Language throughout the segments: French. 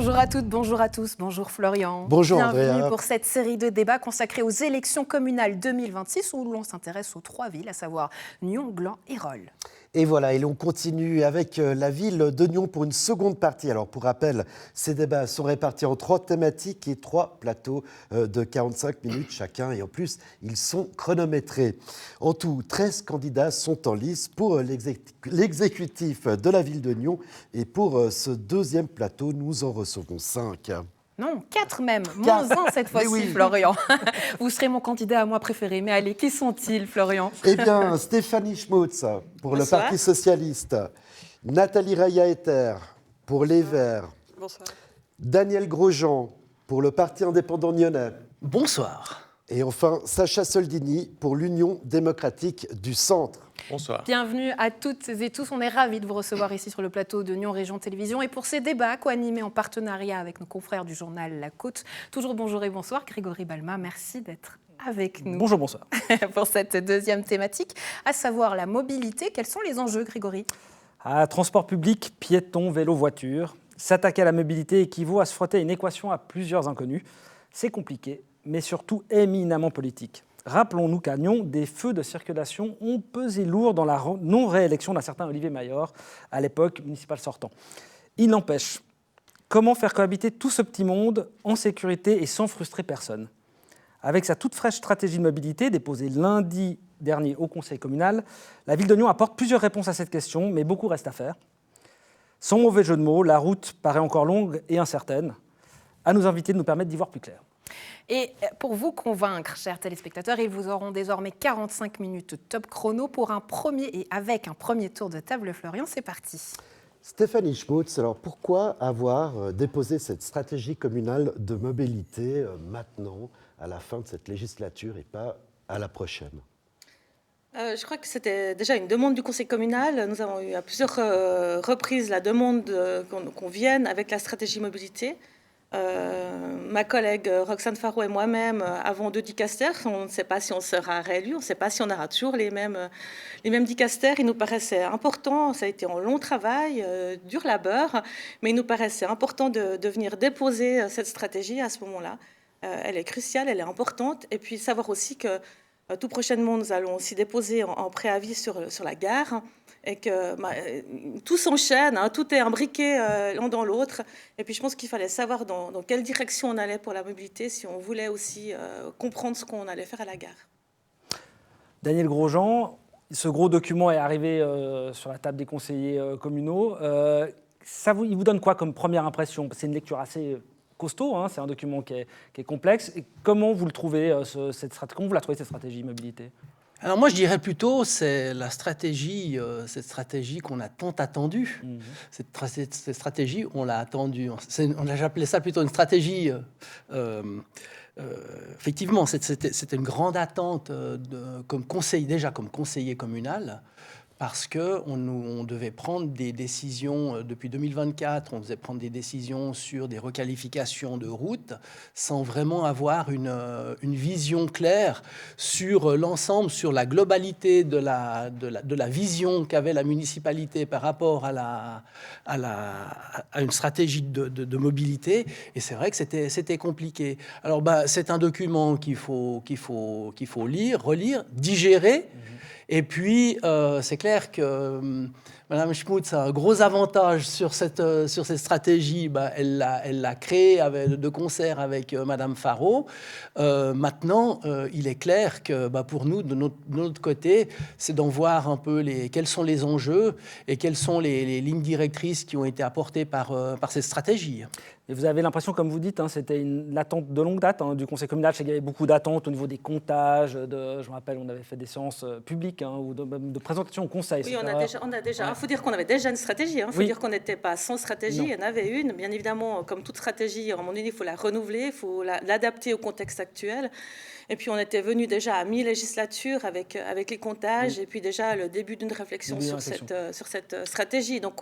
Bonjour à toutes, bonjour à tous, bonjour Florian. Bonjour Bienvenue Andrea. pour cette série de débats consacrée aux élections communales 2026 où l'on s'intéresse aux trois villes, à savoir Nyon, Gland et Rolle. Et voilà, et l'on continue avec la ville de Nyon pour une seconde partie. Alors pour rappel, ces débats sont répartis en 3 thématiques et 3 plateaux de 45 minutes chacun. Et en plus, ils sont chronométrés. En tout, 13 candidats sont en lice pour l'exécutif de la ville de Nyon. Et pour ce deuxième plateau, nous en recevons 5. Non, 4 même, moins 1 cette fois-ci, oui. Florian. Vous serez mon candidat à moi préféré. Mais allez, qui sont-ils, Florian? Eh bien, Stéphanie Schmutz pour le Parti socialiste, Nathalie Raya-Etter pour Les Verts, Bonsoir. Daniel Grosjean pour le Parti indépendant nyonnais. Bonsoir. Et enfin, Sacha Soldini pour l'Union démocratique du Centre. Bonsoir. Bienvenue à toutes et tous. On est ravis de vous recevoir ici sur le plateau de Nyon Région Télévisions. Et pour ces débats co-animés en partenariat avec nos confrères du journal La Côte, toujours bonjour et bonsoir. Grégory Balma, merci d'être avec nous. Bonjour, bonsoir. Pour cette deuxième thématique, à savoir la mobilité. Quels sont les enjeux, Grégory? Transport public, piétons, vélo, voiture. S'attaquer à la mobilité équivaut à se frotter à une équation à plusieurs inconnus. C'est compliqué, mais surtout éminemment politique. Rappelons-nous qu'à Nyon, des feux de circulation ont pesé lourd dans la non-réélection d'un certain Olivier Mayor, à l'époque municipal sortant. Il n'empêche, comment faire cohabiter tout ce petit monde en sécurité et sans frustrer personne? Avec sa toute fraîche stratégie de mobilité, déposée lundi dernier au conseil communal, la ville de Nyon apporte plusieurs réponses à cette question, mais beaucoup reste à faire. Sans mauvais jeu de mots, la route paraît encore longue et incertaine. À nos invités de nous permettre d'y voir plus clair. Et pour vous convaincre, chers téléspectateurs, ils vous auront désormais 45 minutes top chrono pour un premier tour de table. Florian, c'est parti. Stéphanie Schmutz, alors pourquoi avoir déposé cette stratégie communale de mobilité maintenant, à la fin de cette législature et pas à la prochaine? Je crois que c'était déjà une demande du conseil communal. Nous avons eu à plusieurs reprises la demande qu'on vienne avec la stratégie mobilité. Ma collègue Roxane Faro et moi-même avons 2 dicastères. On ne sait pas si on sera réélu, on ne sait pas si on aura toujours les mêmes dicastères. Il nous paraissait important, ça a été un long travail, dur labeur, mais il nous paraissait important de venir déposer cette stratégie à ce moment-là. Elle est cruciale, elle est importante. Et puis savoir aussi que tout prochainement, nous allons aussi déposer en préavis sur la gare et que tout s'enchaîne, hein, tout est imbriqué l'un dans l'autre. Et puis je pense qu'il fallait savoir dans quelle direction on allait pour la mobilité si on voulait aussi comprendre ce qu'on allait faire à la gare. Daniel Grosjean, ce gros document est arrivé sur la table des conseillers communaux. Il vous donne quoi comme première impression? C'est une lecture assez costaud, hein, c'est un document qui est complexe. Et comment vous le trouvez, comment vous la trouvez, cette stratégie mobilité? Alors moi, je dirais plutôt c'est la stratégie, cette stratégie qu'on a tant attendue. Cette stratégie, on l'a attendue. J'appelais ça plutôt une stratégie. Effectivement, c'était une grande attente comme conseiller communal. Parce qu'on devait prendre des décisions, depuis 2024, on devait prendre des décisions sur des requalifications de routes sans vraiment avoir une vision claire sur l'ensemble, sur la globalité de la vision qu'avait la municipalité par rapport à une stratégie de mobilité. Et c'est vrai que c'était compliqué. Alors, c'est un document qu'il faut lire, relire, digérer. Et puis, c'est clair que Mme Schmutz a un gros avantage sur cette stratégie. Elle l'a créée de concert avec Mme Faro. Maintenant, il est clair que pour nous, de notre côté, c'est d'en voir un peu quels sont les enjeux et quelles sont les lignes directrices qui ont été apportées par cette stratégie. Et vous avez l'impression, comme vous dites, c'était une attente de longue date du conseil communal. Je sais qu'il y avait beaucoup d'attentes au niveau des comptages. Je me rappelle, on avait fait des séances publiques ou de présentation au conseil. Oui, on a déjà. Il faut dire qu'on avait déjà une stratégie. Il faut dire qu'on n'était pas sans stratégie. Il y en avait une. Bien évidemment, comme toute stratégie, à un moment donné, il faut la renouveler, il faut l'adapter au contexte actuel. Et puis, on était venu déjà à mi-législature avec les comptages et puis déjà le début d'une réflexion sur cette stratégie. Donc,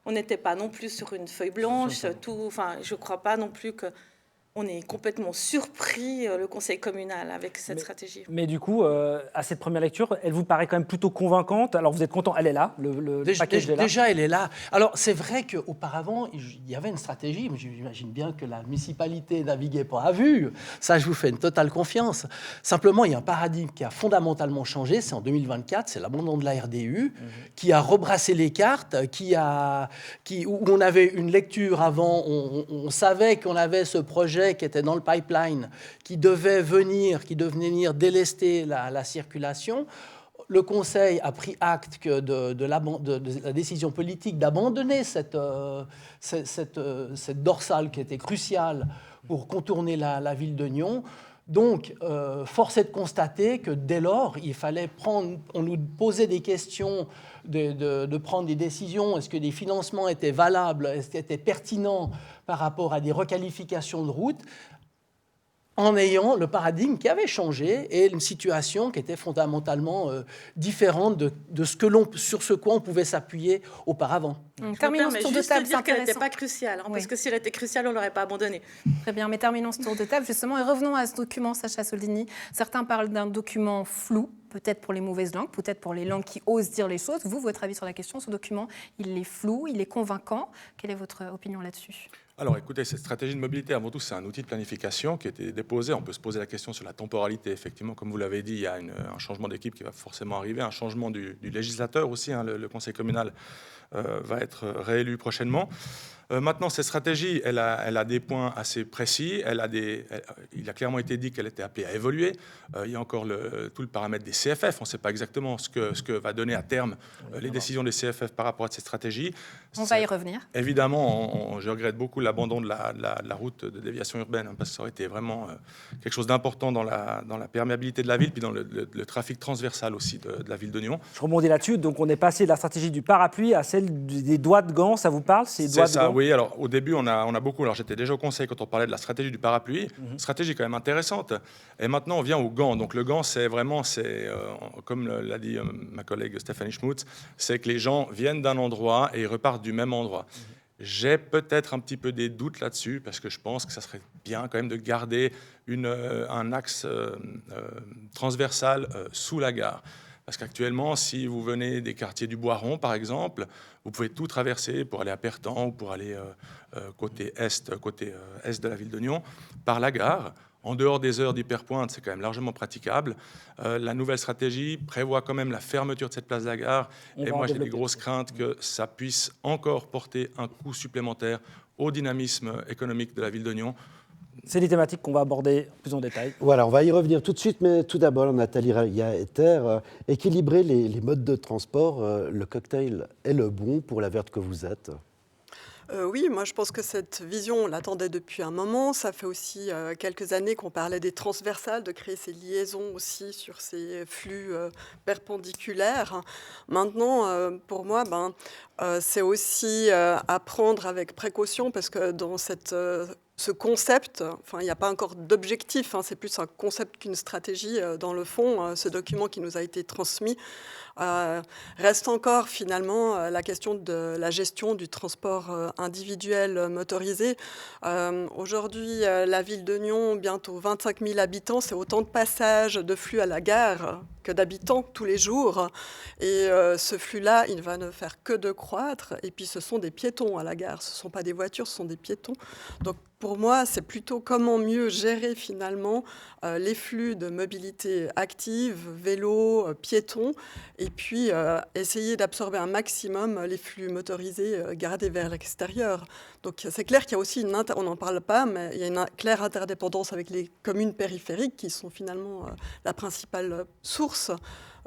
on n'était pas non plus sur une feuille blanche. Je ne crois pas non plus qu'on on est complètement surpris, le conseil communal, avec cette stratégie. Mais du coup, à cette première lecture, elle vous paraît quand même plutôt convaincante. Alors vous êtes content, elle est là, le package est là. Déjà, elle est là. Alors, c'est vrai qu'auparavant, il y avait une stratégie, mais j'imagine bien que la municipalité naviguait pas à vue. Ça, je vous fais une totale confiance. Simplement, il y a un paradigme qui a fondamentalement changé, c'est en 2024, c'est l'abandon de la RDU, qui a rebrassé les cartes, où on avait une lecture avant, on savait qu'on avait ce projet qui était dans le pipeline, qui devait venir délester la circulation. Le Conseil a pris acte de la décision politique d'abandonner cette dorsale qui était cruciale pour contourner la ville de Nyon. Donc, force est de constater que dès lors, il fallait on nous posait des questions, de prendre des décisions. Est-ce que des financements étaient valables? Est-ce qu'ils étaient pertinents par rapport à des requalifications de routes? En ayant le paradigme qui avait changé et une situation qui était fondamentalement différente de sur ce quoi on pouvait s'appuyer auparavant. Terminons ce tour de table, dire qu'elle n'était pas cruciale, parce que si elle était cruciale, on ne l'aurait pas abandonnée. Très bien, mais terminons ce tour de table justement et revenons à ce document, Sacha Soldini. Certains parlent d'un document flou, peut-être pour les mauvaises langues, peut-être pour les langues qui osent dire les choses. Vous, votre avis sur la question, ce document, il est flou, il est convaincant. Quelle est votre opinion là-dessus ? Alors écoutez, cette stratégie de mobilité, avant tout, c'est un outil de planification qui a été déposé. On peut se poser la question sur la temporalité. Effectivement, comme vous l'avez dit, il y a un changement d'équipe qui va forcément arriver, un changement du législateur aussi. Le conseil communal va être réélu prochainement. Maintenant, cette stratégie, elle a des points assez précis. Il a clairement été dit qu'elle était appelée à évoluer. Il y a encore tout le paramètre des CFF. On ne sait pas exactement ce que va donner à terme les décisions des CFF par rapport à cette stratégie. On va y revenir. Évidemment, je regrette beaucoup l'abandon de la route de déviation urbaine, parce que ça aurait été vraiment quelque chose d'important dans la perméabilité de la ville, puis dans le trafic transversal aussi de la ville de Nyon. Je rebondis là-dessus. Donc on est passé de la stratégie du parapluie à celle des doigts de gant. Ça vous parle, ces doigts de gant ? Oui, alors au début, on a beaucoup. Alors j'étais déjà au conseil quand on parlait de la stratégie du parapluie, stratégie quand même intéressante. Et maintenant, on vient au gant. Donc le gant, c'est vraiment, comme l'a dit ma collègue Stéphanie Schmutz, c'est que les gens viennent d'un endroit et ils repartent du même endroit. J'ai peut-être un petit peu des doutes là-dessus, parce que je pense que ça serait bien quand même de garder un axe transversal sous la gare. Parce qu'actuellement, si vous venez des quartiers du Boiron, par exemple, vous pouvez tout traverser pour aller à Pertan ou pour aller côté est de la ville de Nyon, par la gare. En dehors des heures d'hyperpointe, c'est quand même largement praticable. La nouvelle stratégie prévoit quand même la fermeture de cette place de la gare. Et moi, j'ai des grosses craintes que ça puisse encore porter un coût supplémentaire au dynamisme économique de la ville de Nyon. C'est des thématiques qu'on va aborder plus en détail. Voilà, on va y revenir tout de suite, mais tout d'abord, Nathalie Raia-Ether, équilibrer les modes de transport, le cocktail est le bon pour la verte que vous êtes? Oui, moi je pense que cette vision, on l'attendait depuis un moment. Ça fait aussi quelques années qu'on parlait des transversales, de créer ces liaisons aussi sur ces flux perpendiculaires. Maintenant, pour moi, c'est aussi à prendre avec précaution, parce que dans ce concept, il n'y a pas encore d'objectif, c'est plus un concept qu'une stratégie. Dans le fond, ce document qui nous a été transmis reste encore finalement la question de la gestion du transport individuel motorisé. Aujourd'hui, la ville de Nyon, bientôt 25 000 habitants, c'est autant de passages de flux à la gare que d'habitants tous les jours. Et ce flux-là, il va ne faire que de croître. Et puis ce sont des piétons à la gare, ce ne sont pas des voitures, ce sont des piétons. Donc pour moi, c'est plutôt comment mieux gérer finalement les flux de mobilité active, vélo, piétons, et puis essayer d'absorber un maximum les flux motorisés gardés vers l'extérieur. Donc c'est clair qu'il y a aussi on n'en parle pas, mais il y a une claire interdépendance avec les communes périphériques qui sont finalement la principale source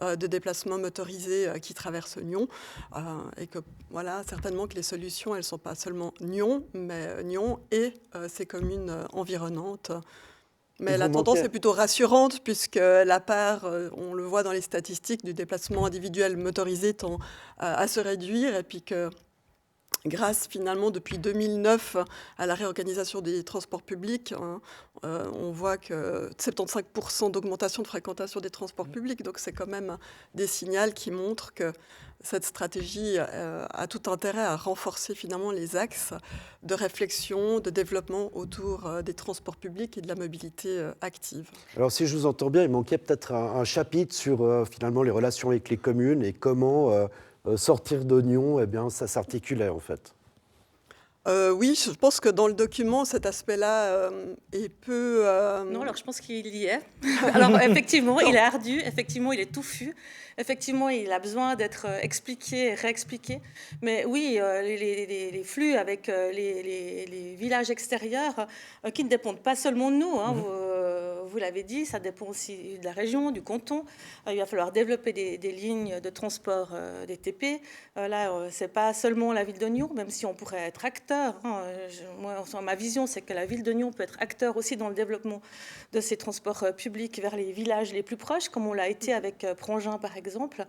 de déplacements motorisés qui traversent Nyon, et que voilà, certainement que les solutions, elles ne sont pas seulement Nyon, mais Nyon et ces communes environnantes. Mais la tendance est plutôt rassurante, puisque la part, on le voit dans les statistiques, du déplacement individuel motorisé tend à se réduire, et puis que grâce finalement depuis 2009 à la réorganisation des transports publics, on voit que 75% d'augmentation de fréquentation des transports publics. Donc c'est quand même des signaux qui montrent que cette stratégie a tout intérêt à renforcer finalement les axes de réflexion, de développement autour des transports publics et de la mobilité active. Alors si je vous entends bien, il manquait peut-être un chapitre sur finalement les relations avec les communes et comment sortir de Nyon, eh bien, ça s'articulait en fait. Oui, je pense que dans le document, cet aspect-là est peu... Non, alors je pense qu'il y est. Alors effectivement, il est ardu, effectivement, il est touffu, effectivement, il a besoin d'être expliqué et réexpliqué. Mais oui, les flux avec les villages extérieurs qui ne dépendent pas seulement de nous, hein, vous l'avez dit, ça dépend aussi de la région, du canton. Il va falloir développer des lignes de transport des TP. Là, c'est pas seulement la ville de Nyon, même si on pourrait être acteur. Moi, ma vision, c'est que la ville de Nyon peut être acteur aussi dans le développement de ces transports publics vers les villages les plus proches, comme on l'a été avec Prangin, par exemple.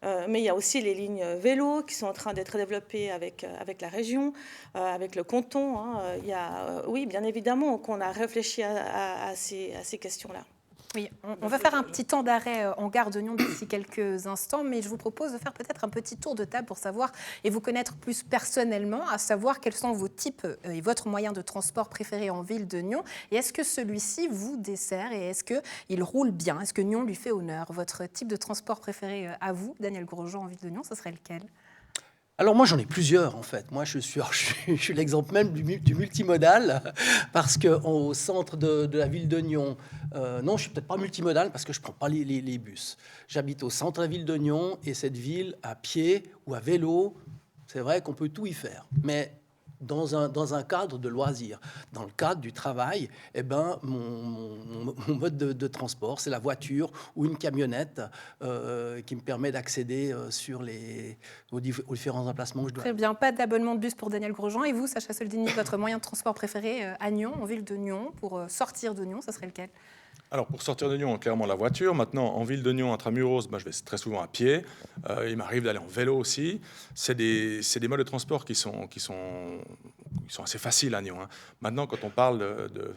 Mais il y a aussi les lignes vélo qui sont en train d'être développées avec la région, avec le canton. Il y a, oui, bien évidemment, qu'on a réfléchi à ces questions-là. Oui, on va faire un petit temps d'arrêt en gare de Nyon d'ici quelques instants, mais je vous propose de faire peut-être un petit tour de table pour savoir et vous connaître plus personnellement, à savoir quels sont vos types et votre moyen de transport préféré en ville de Nyon. Et est-ce que celui-ci vous dessert et est-ce qu'il roule bien? Est-ce que Nyon lui fait honneur? Votre type de transport préféré à vous, Daniel Grosjean, en ville de Nyon, ce serait lequel? Alors moi, j'en ai plusieurs, en fait. Moi, je suis l'exemple même du multimodal, parce qu'au centre de la ville de Nyon, non, je suis peut-être pas multimodal, parce que je prends pas les bus. J'habite au centre de la ville de Nyon, et cette ville, à pied ou à vélo, c'est vrai qu'on peut tout y faire. Mais dans un cadre de loisir. Dans le cadre du travail, eh ben, mon mode de transport, c'est la voiture ou une camionnette qui me permet d'accéder aux différents emplacements que je dois. Très bien, pas d'abonnement de bus pour Daniel Grosjean. Et vous, Sacha Soldini, votre moyen de transport préféré à Nyon, en ville de Nyon, pour sortir de Nyon, ça serait lequel? Alors, pour sortir de Nyon, clairement la voiture. Maintenant, en ville de Nyon, intramuros, je vais très souvent à pied. Il m'arrive d'aller en vélo aussi. C'est des modes de transport qui sont assez faciles à Nyon. Hein. Maintenant, quand on parle de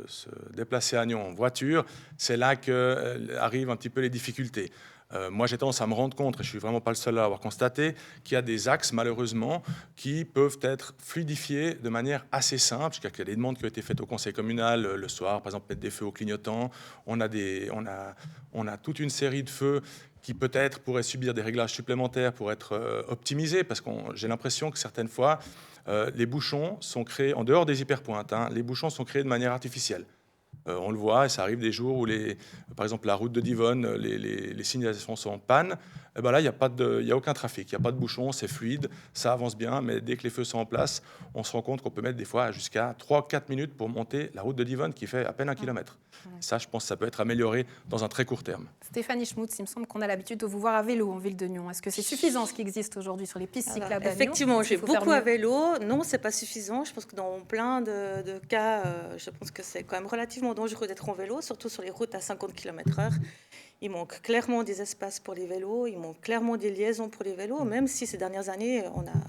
se déplacer à Nyon en voiture, c'est là qu'arrivent un petit peu les difficultés. Moi, j'ai tendance à me rendre compte, et je ne suis vraiment pas le seul à avoir constaté, qu'il y a des axes, malheureusement, qui peuvent être fluidifiés de manière assez simple. Il y a des demandes qui ont été faites au conseil communal le soir, par exemple, mettre des feux au clignotant. On a toute une série de feux qui peut-être pourraient subir des réglages supplémentaires pour être optimisés, parce que j'ai l'impression que certaines fois, les bouchons sont créés, en dehors des hyperpointes, les bouchons sont créés de manière artificielle. On le voit, et ça arrive des jours où, par exemple, la route de Divonne, les signalisations sont en panne. Et ben là, il n'y a aucun trafic, il n'y a pas de bouchon, c'est fluide, ça avance bien, mais dès que les feux sont en place, on se rend compte qu'on peut mettre des fois jusqu'à 3-4 minutes pour monter la route de Divonne qui fait à peine 1 kilomètre. Ça, je pense que ça peut être amélioré dans un très court terme. Stéphanie Schmutz, il me semble qu'on a l'habitude de vous voir à vélo en ville de Nyon. Est-ce que c'est suffisant ce qui existe aujourd'hui sur les pistes cyclables à Nyon? Effectivement, j'ai beaucoup à vélo. Non, c'est pas suffisant. Je pense que dans plein de cas, je pense que c'est quand même relativement dangereux d'être en vélo, surtout sur les routes à 50 km/h. Il manque clairement des espaces pour les vélos, il manque clairement des liaisons pour les vélos, même si ces dernières années,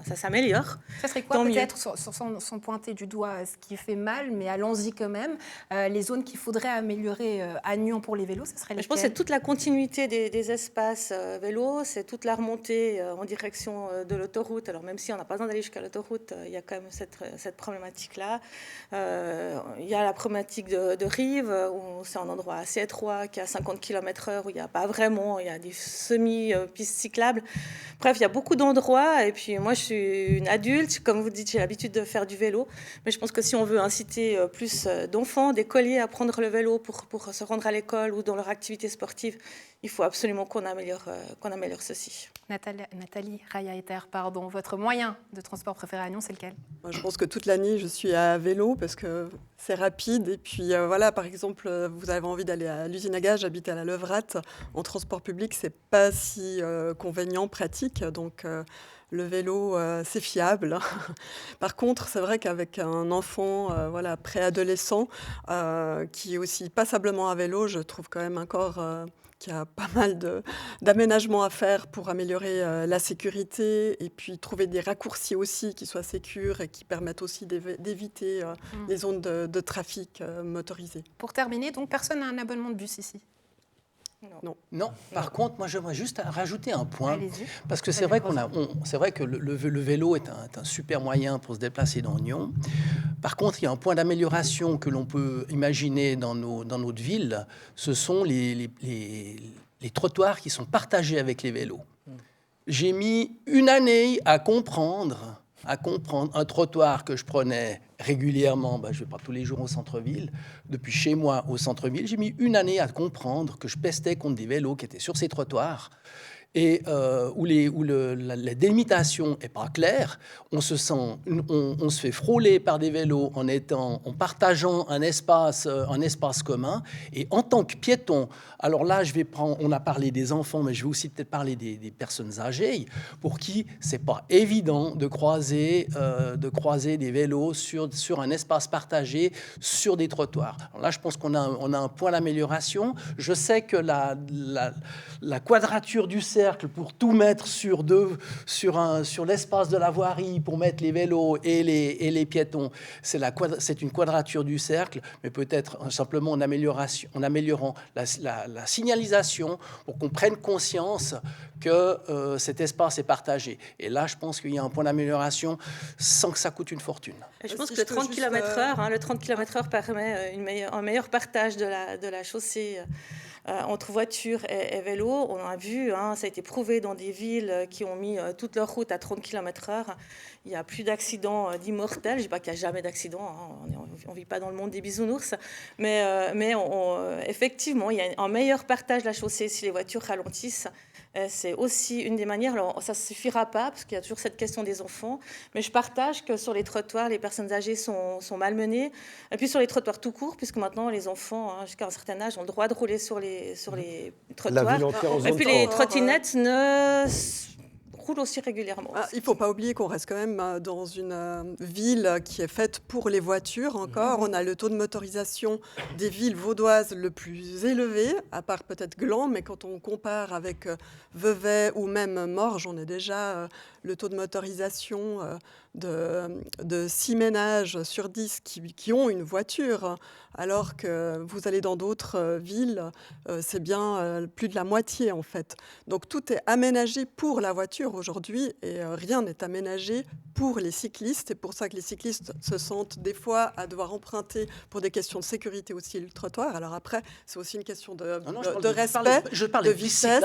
ça s'améliore. Ça serait quoi peut-être, sans pointer du doigt ce qui fait mal, mais allons-y quand même, les zones qu'il faudrait améliorer à Nyon pour les vélos, ça serait lesquelles? Je pense que c'est toute la continuité des espaces vélos, c'est toute la remontée en direction de l'autoroute. Alors même si on n'a pas besoin d'aller jusqu'à l'autoroute, il y a quand même cette problématique-là. Il y a la problématique de Rive, où c'est un endroit assez étroit, qui est à 50 km/h, où il n'y a pas vraiment, il y a des semi-pistes cyclables. Bref, il y a beaucoup d'endroits. Et puis moi, je suis une adulte. Comme vous dites, j'ai l'habitude de faire du vélo. Mais je pense que si on veut inciter plus d'enfants, d'écoliers à prendre le vélo pour se rendre à l'école ou dans leur activité sportive, il faut absolument qu'on améliore ceci. Nathalie Raya-Ether, pardon, votre moyen de transport préféré à Nyon, c'est lequel? Moi, je pense que toute l'année, je suis à vélo parce que c'est rapide. Et puis voilà, par exemple, vous avez envie d'aller à l'usine à gaz, j'habite à la Levrate. En transport public, c'est pas si convenient, pratique. Donc le vélo, c'est fiable. Par contre, c'est vrai qu'avec un enfant préadolescent qui est aussi passablement à vélo, je trouve quand même encore qu'il y a pas mal d'aménagements à faire pour améliorer la sécurité et puis trouver des raccourcis aussi qui soient sécures et qui permettent aussi d'éviter les zones de trafic motorisé. Pour terminer, donc personne n'a un abonnement de bus ici. Non. Par contre, moi, j'aimerais juste rajouter un point. Allez-y. Parce que c'est vrai, que le vélo est un super moyen pour se déplacer dans Nyon. Par contre, il y a un point d'amélioration que l'on peut imaginer dans notre ville. Ce sont les trottoirs qui sont partagés avec les vélos. J'ai mis une année à comprendre un trottoir que je prenais régulièrement, je vais pas tous les jours au centre-ville, depuis chez moi au centre-ville, j'ai mis une année à comprendre que je pestais contre des vélos qui étaient sur ces trottoirs et où la délimitation n'est pas claire, on se fait frôler par des vélos en partageant un espace commun. Et en tant que piéton, alors là, on a parlé des enfants, mais je vais aussi peut-être parler des personnes âgées, pour qui c'est pas évident de croiser des vélos sur un espace partagé, sur des trottoirs. Alors là, je pense qu'on a un point d'amélioration. Je sais que la quadrature du cercle pour tout mettre sur l'espace de la voirie, pour mettre les vélos et les piétons, c'est une quadrature du cercle, mais peut-être simplement en améliorant la signalisation pour qu'on prenne conscience que cet espace est partagé. Et là, je pense qu'il y a un point d'amélioration sans que ça coûte une fortune. Et je pense que le 30 km/h, le 30 km/h permet un meilleur partage de la chaussée entre voitures et vélos. On a vu, ça a été prouvé dans des villes qui ont mis toute leur route à 30 km/h. Il n'y a plus d'accidents dits mortels. Je ne dis pas qu'il n'y a jamais d'accidents. On ne vit pas dans le monde des bisounours. Mais effectivement, il y a un meilleur partage de la chaussée si les voitures ralentissent. C'est aussi une des manières. Alors, ça ne suffira pas, parce qu'il y a toujours cette question des enfants. Mais je partage que sur les trottoirs, les personnes âgées sont malmenées. Et puis sur les trottoirs tout court, puisque maintenant, les enfants, jusqu'à un certain âge, ont le droit de rouler sur les trottoirs. La ville entière en zone Et puis les 30. trottinettes ne roulent aussi régulièrement. Il ne faut pas oublier qu'on reste quand même dans une ville qui est faite pour les voitures encore. On a le taux de motorisation des villes vaudoises le plus élevé, à part peut-être Gland, mais quand on compare avec Vevey ou même Morges, on est déjà le taux de motorisation de 6 ménages sur 10 qui ont une voiture, alors que vous allez dans d'autres villes, c'est bien plus de la moitié en fait. Donc tout est aménagé pour la voiture aujourd'hui et rien n'est aménagé pour les cyclistes. C'est pour ça que les cyclistes se sentent des fois à devoir emprunter pour des questions de sécurité aussi le trottoir. Alors après, c'est aussi une question de respect, de vitesse,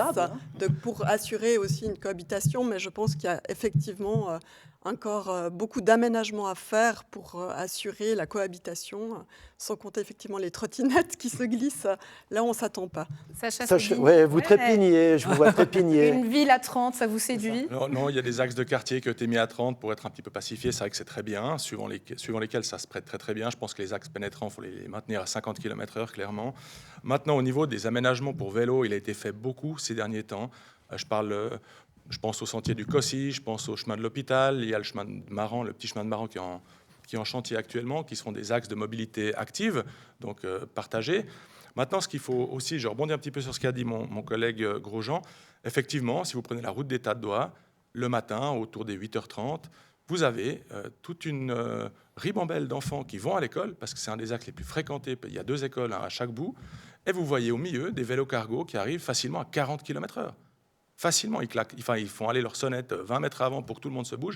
pour assurer aussi une cohabitation, mais je pense qu'il y a effectivement encore beaucoup d'aménagements à faire pour assurer la cohabitation, sans compter effectivement les trottinettes qui se glissent là où on ne s'attend pas. Vous trépignez, je vous vois trépigner. Une ville à 30, ça vous séduit ? Non, il y a des axes de quartier qui ont été mis à 30 pour être un petit peu pacifiés. C'est vrai que c'est très bien, suivant lesquels ça se prête très très bien. Je pense que les axes pénétrants, il faut les maintenir à 50 km/h, clairement. Maintenant, au niveau des aménagements pour vélo, il a été fait beaucoup ces derniers temps. Je pense au sentier du Cossy, je pense au chemin de l'hôpital, il y a le chemin de Maran, le petit chemin de Maran qui est en chantier actuellement, qui seront des axes de mobilité active, donc partagés. Maintenant, ce qu'il faut aussi, je rebondis un petit peu sur ce qu'a dit mon collègue Grosjean, effectivement, si vous prenez la route d'État de Doigt, le matin, autour des 8h30, vous avez toute une ribambelle d'enfants qui vont à l'école, parce que c'est un des axes les plus fréquentés, il y a 2 écoles à chaque bout, et vous voyez au milieu des vélos cargo qui arrivent facilement à 40 km/h. Facilement, ils font aller leur sonnette 20 mètres avant pour que tout le monde se bouge.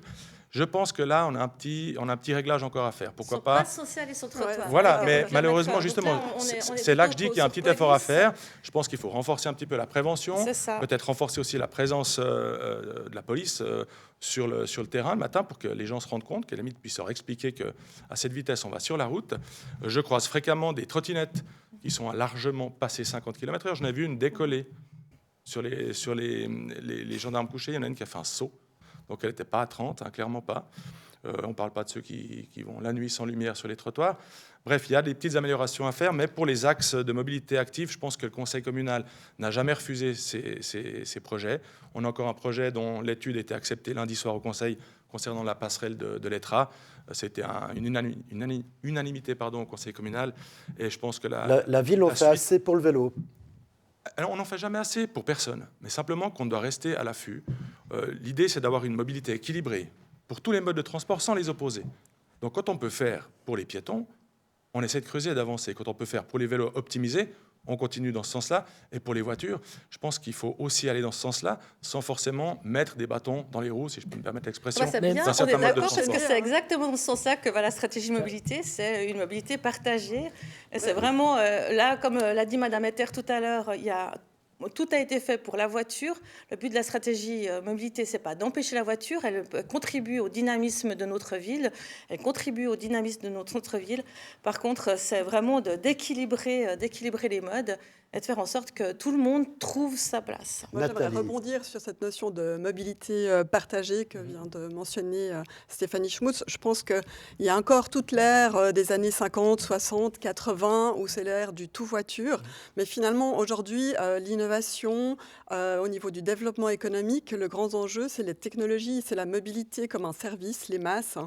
Je pense que là, on a un petit réglage encore à faire. Pourquoi pas ? Ils sont pas censés aller sur le trottoir. Voilà, mais malheureusement, justement, c'est là que je dis qu'il y a un petit effort à faire. Je pense qu'il faut renforcer un petit peu la prévention, peut-être renforcer aussi la présence de la police sur le terrain le matin pour que les gens se rendent compte, qu'à la limite puissent leur expliquer qu'à cette vitesse, on va sur la route. Je croise fréquemment des trottinettes qui sont largement passées 50 km/h. J'en ai vu une décoller. Sur les gendarmes couchés, il y en a une qui a fait un saut. Donc elle n'était pas à 30, clairement pas. On ne parle pas de ceux qui vont la nuit sans lumière sur les trottoirs. Bref, il y a des petites améliorations à faire, mais pour les axes de mobilité active, je pense que le conseil communal n'a jamais refusé ces projets. On a encore un projet dont l'étude a été acceptée lundi soir au conseil concernant la passerelle de l'ETRA. C'était une unanimité au conseil communal. Et je pense que la ville en fait assez pour le vélo. Alors, on n'en fait jamais assez pour personne, mais simplement qu'on doit rester à l'affût. L'idée, c'est d'avoir une mobilité équilibrée pour tous les modes de transport sans les opposer. Donc, quand on peut faire pour les piétons, on essaie de creuser et d'avancer. Quand on peut faire pour les vélos optimisés, on continue dans ce sens-là. Et pour les voitures, je pense qu'il faut aussi aller dans ce sens-là, sans forcément mettre des bâtons dans les roues, si je peux me permettre l'expression. C'est bien, d'un on est certain mode de d'accord, parce que transport. c'est exactement dans ce sens-là que la stratégie mobilité, c'est une mobilité partagée. Et c'est vraiment, là, comme l'a dit Madame Etter tout à l'heure, tout a été fait pour la voiture. Le but de la stratégie mobilité, c'est pas d'empêcher la voiture. Elle contribue au dynamisme de notre ville. Elle contribue au dynamisme de notre centre-ville. Par contre, c'est vraiment d'équilibrer les modes et de faire en sorte que tout le monde trouve sa place. Moi, j'aimerais Nathalie. rebondir sur cette notion de mobilité partagée que vient de mentionner Stéphanie Schmutz. Je pense qu'il y a encore toute l'ère des années 50, 60, 80, où c'est l'ère du tout-voiture. Mais finalement, aujourd'hui, l'innovation au niveau du développement économique, le grand enjeu, c'est les technologies, c'est la mobilité comme un service, les masses,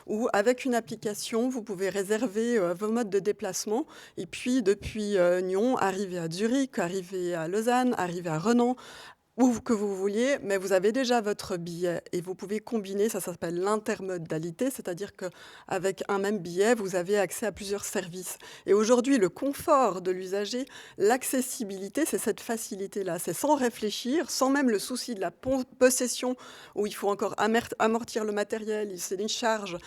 où avec une application, vous pouvez réserver vos modes de déplacement. Et puis, depuis Nyon, arriver à Zurich, arriver à Lausanne, arriver à Renan, où que vous vouliez, mais vous avez déjà votre billet et vous pouvez combiner, ça s'appelle l'intermodalité, c'est-à-dire qu'avec un même billet, vous avez accès à plusieurs services. Et aujourd'hui, le confort de l'usager, l'accessibilité, c'est cette facilité-là. C'est sans réfléchir, sans même le souci de la possession, où il faut encore amortir le matériel, c'est une charge.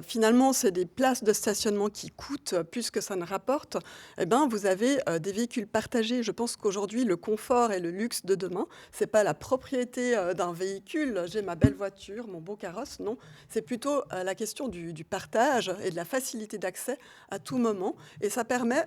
Finalement, c'est des places de stationnement qui coûtent plus que ça ne rapporte. Eh bien, vous avez des véhicules partagés. Je pense qu'aujourd'hui, le confort et le luxe de demain, c'est pas la propriété d'un véhicule, j'ai ma belle voiture, mon beau carrosse, non. C'est plutôt la question du partage et de la facilité d'accès à tout moment. Et ça permet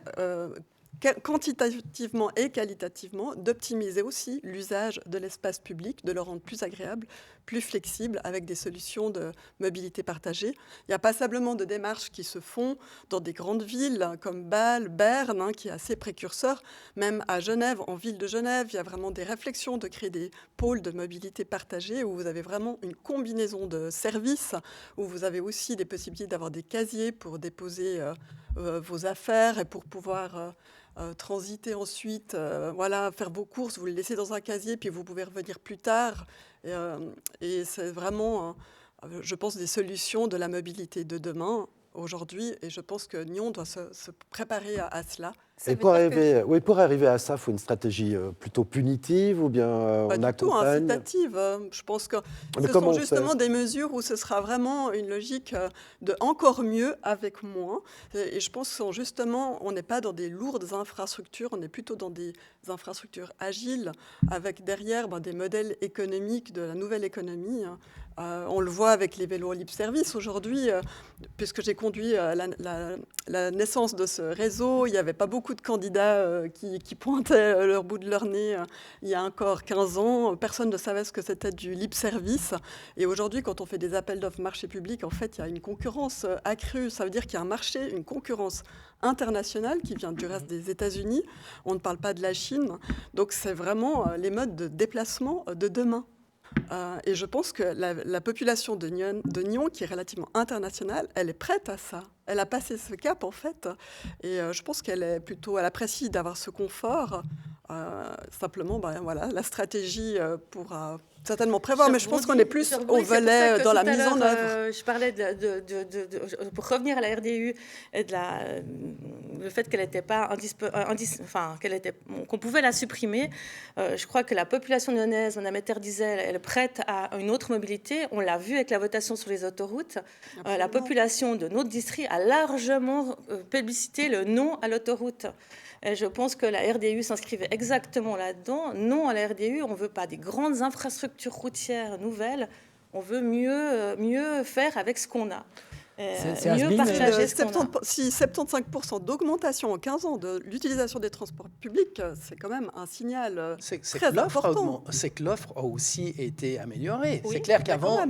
quantitativement et qualitativement d'optimiser aussi l'usage de l'espace public, de le rendre plus agréable, plus flexible avec des solutions de mobilité partagée. Il y a passablement de démarches qui se font dans des grandes villes comme Bâle, Berne, qui est assez précurseur. Même à Genève, en ville de Genève, il y a vraiment des réflexions de créer des pôles de mobilité partagée où vous avez vraiment une combinaison de services, où vous avez aussi des possibilités d'avoir des casiers pour déposer vos affaires et pour pouvoir transiter ensuite, faire vos courses, vous les laissez dans un casier, puis vous pouvez revenir plus tard. Et c'est vraiment, je pense, des solutions de la mobilité de demain, aujourd'hui, et je pense que Nyon doit se préparer à cela. Et pour arriver à ça, il faut une stratégie plutôt punitive ou bien on accompagne. Incitative. Je pense que ce sont justement des mesures où ce sera vraiment une logique de encore mieux avec moins. Et je pense que justement, on n'est pas dans des lourdes infrastructures, on est plutôt dans des infrastructures agiles avec derrière des modèles économiques de la nouvelle économie. On le voit avec les vélos libre service aujourd'hui, puisque j'ai conduit la naissance de ce réseau, il n'y avait pas beaucoup de candidats qui pointaient leur bout de leur nez il y a encore 15 ans. Personne ne savait ce que c'était du libre service. Et aujourd'hui, quand on fait des appels d'offres marché public, en fait, il y a une concurrence accrue. Ça veut dire qu'il y a un marché, une concurrence internationale qui vient du reste des États-Unis. On ne parle pas de la Chine. Donc, c'est vraiment les modes de déplacement de demain. Et je pense que la population de Nyon, qui est relativement internationale, elle est prête à ça. Elle a passé ce cap, en fait. Et je pense elle apprécie d'avoir ce confort. Simplement, la stratégie pourra certainement prévoir, mais je pense qu'on est plus au volet dans la mise en œuvre. Je parlais pour revenir à la RDU et le fait qu'elle n'était pas qu'on pouvait la supprimer. Je crois que la population lyonnaise, Mme Etter disait, elle est prête à une autre mobilité. On l'a vu avec la votation sur les autoroutes. La population de notre district a largement plébiscité le non à l'autoroute. Et je pense que la RDU s'inscrivait exactement là-dedans. Non à la RDU, on ne veut pas des grandes infrastructures routières nouvelles. On veut mieux faire avec ce qu'on a. Mieux partager ce qu'on a. Si 75% d'augmentation en 15 ans de l'utilisation des transports publics, c'est quand même un signal très important. C'est que l'offre a aussi été améliorée. Oui, c'est clair qu'avant...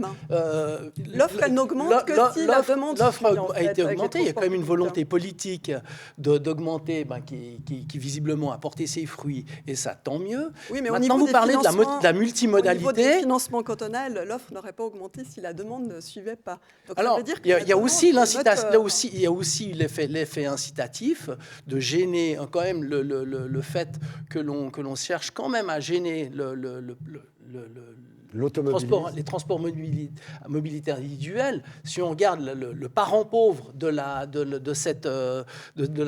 l'offre, elle n'augmente que si la demande... L'offre a été augmentée. Il y a quand même une volonté politique d'augmenter, qui visiblement a porté ses fruits, et ça, tant mieux. Oui, mais maintenant, vous parlez de la multimodalité. Au niveau des financements cantonal, l'offre n'aurait pas augmenté si la demande ne suivait pas. Donc, alors, ça veut dire il y y a aussi l'incitation, moteur. il y a aussi l'effet incitatif de gêner quand même le fait que l'on cherche quand même à gêner les transports mobilité individuelle. Si on regarde le parent pauvre de la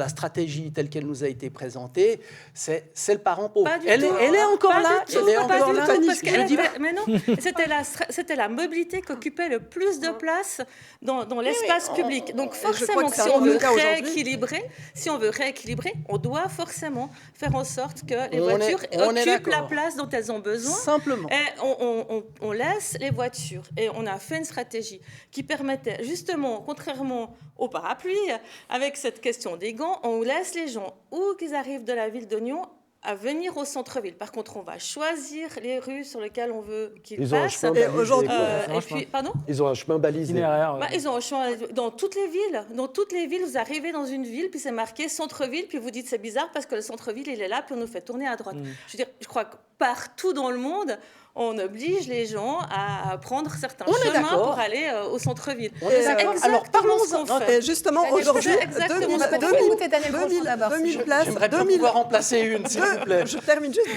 stratégie telle qu'elle nous a été présentée, c'est le parent pauvre. Elle est encore là. Elle est encore là. Mais non, c'était la mobilité qui occupait le plus de place dans l'espace public. Donc forcément, si on veut rééquilibrer, on doit forcément faire en sorte que les voitures occupent la place dont elles ont besoin. Simplement. Et on laisse les voitures. Et on a fait une stratégie qui permettait justement, contrairement au parapluie, avec cette question des gants, on laisse les gens, où qu'ils arrivent de la ville de Nyon, à venir au centre-ville. Par contre, on va choisir les rues sur lesquelles on veut qu'ils passent. Et aujourd'hui, ils ont un chemin balisé. Ils ont un chemin dans toutes les villes. Dans toutes les villes, vous arrivez dans une ville, puis c'est marqué centre-ville, puis vous dites c'est bizarre parce que le centre-ville, il est là, puis on nous fait tourner à droite. Je veux dire, je crois que partout dans le monde, on oblige les gens à prendre certains chemins pour aller au centre-ville. Alors, parlons-en. Justement, aujourd'hui, 2000 places. J'aimerais bien pouvoir en placer une, s'il vous plaît. Je termine juste.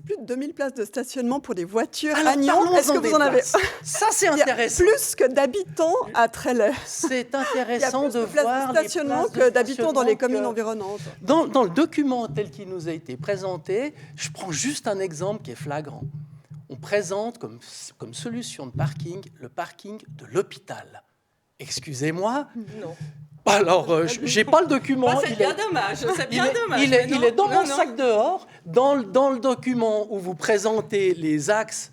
Plus de 2000 places de stationnement pour les voitures à Nyon. Est-ce que vous en avez? Ça, c'est intéressant. Plus que d'habitants à Trélay. C'est intéressant de voir les places de stationnement que d'habitants dans les communes environnantes. Dans le document tel qu'il nous a été présenté, je prends juste un exemple qui est flagrant. On présente comme solution de parking le parking de l'hôpital. Excusez-moi. Non. Alors, j'ai pas le document. C'est bien dommage. Il est dans mon sac dehors. Dans le document où vous présentez les axes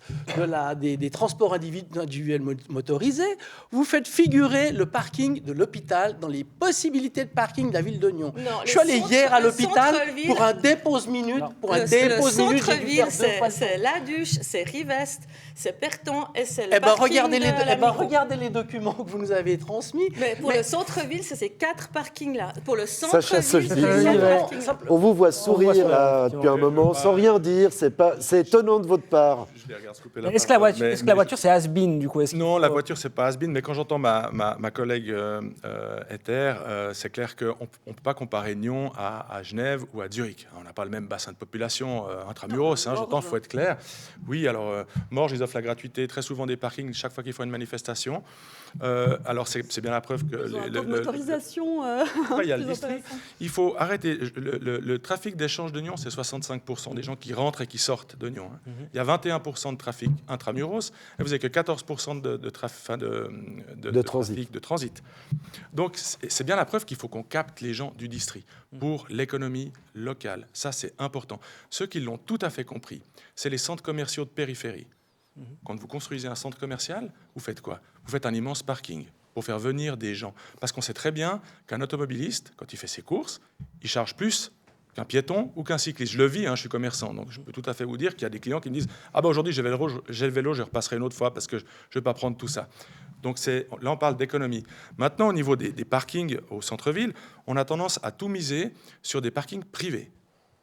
des transports individuels motorisés, vous faites figurer le parking de l'hôpital dans les possibilités de parking de la ville de Nyon. Je suis allé hier à l'hôpital pour un dépose-minute. Le centre-ville, c'est Laduche, c'est Rivest, c'est Perton et c'est le parking regardez les documents que vous nous avez transmis. Mais pour le centre-ville, c'est ces 4 parkings-là. Pour le centre-ville, on vous voit sourire depuis un moment, sans rien dire. C'est étonnant de votre part. Est-ce que la voiture, c'est has-been, du coup? Non, la voiture, c'est pas has-been, mais quand j'entends ma collègue Ether, c'est clair qu'on ne peut pas comparer Nyon à Genève ou à Zurich. On n'a pas le même bassin de population intramuros, j'entends, il faut être clair. Oui, alors, Morges, ils offrent la gratuité, très souvent des parkings, chaque fois qu'ils font une manifestation. Alors, c'est bien la preuve que... il y a le district. Il faut arrêter. Le trafic d'échange de Nyon, c'est 65% des gens qui rentrent et qui sortent de Nyon. Il y a 21% de trafic intramuros, et vous n'avez que 14% de trafic de transit. Donc, c'est bien la preuve qu'il faut qu'on capte les gens du district pour l'économie locale. Ça, c'est important. Ceux qui l'ont tout à fait compris, c'est les centres commerciaux de périphérie. Quand vous construisez un centre commercial, vous faites quoi? Vous faites un immense parking pour faire venir des gens. Parce qu'on sait très bien qu'un automobiliste, quand il fait ses courses, il charge plus qu'un piéton ou qu'un cycliste. Je le vis, je suis commerçant, donc je peux tout à fait vous dire qu'il y a des clients qui me disent « Ah ben aujourd'hui j'ai le vélo, je repasserai une autre fois parce que je ne vais pas prendre tout ça ». Donc là on parle d'économie. Maintenant au niveau des parkings au centre-ville, on a tendance à tout miser sur des parkings privés.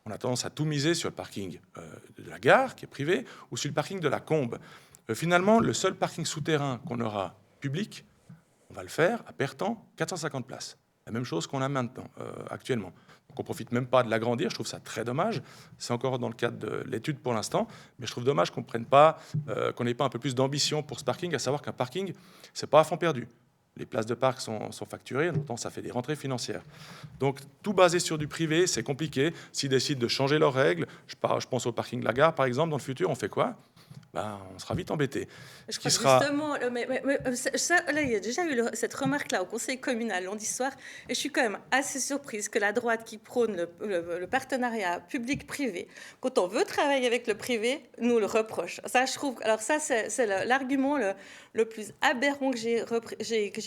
On a tendance à tout miser sur le parking de la gare, qui est privé, ou sur le parking de la Combe. Finalement, le seul parking souterrain qu'on aura public, on va le faire à Pertan, 450 places. La même chose qu'on a maintenant, actuellement. Donc on ne profite même pas de l'agrandir, je trouve ça très dommage. C'est encore dans le cadre de l'étude pour l'instant, mais je trouve dommage qu'on n'ait pas un peu plus d'ambition pour ce parking, à savoir qu'un parking, ce n'est pas à fond perdu. Les places de parc sont facturées, longtemps ça fait des rentrées financières. Donc tout basé sur du privé, c'est compliqué. S'ils décident de changer leurs règles, je pense au parking de la gare par exemple, dans le futur, on fait quoi? On sera vite embêté. Justement, là, il y a déjà eu cette remarque-là au conseil communal lundi soir, et je suis quand même assez surprise que la droite qui prône le partenariat public-privé, quand on veut travailler avec le privé, nous le reproche. Ça, je trouve. Alors ça, c'est l'argument le plus aberrant que j'ai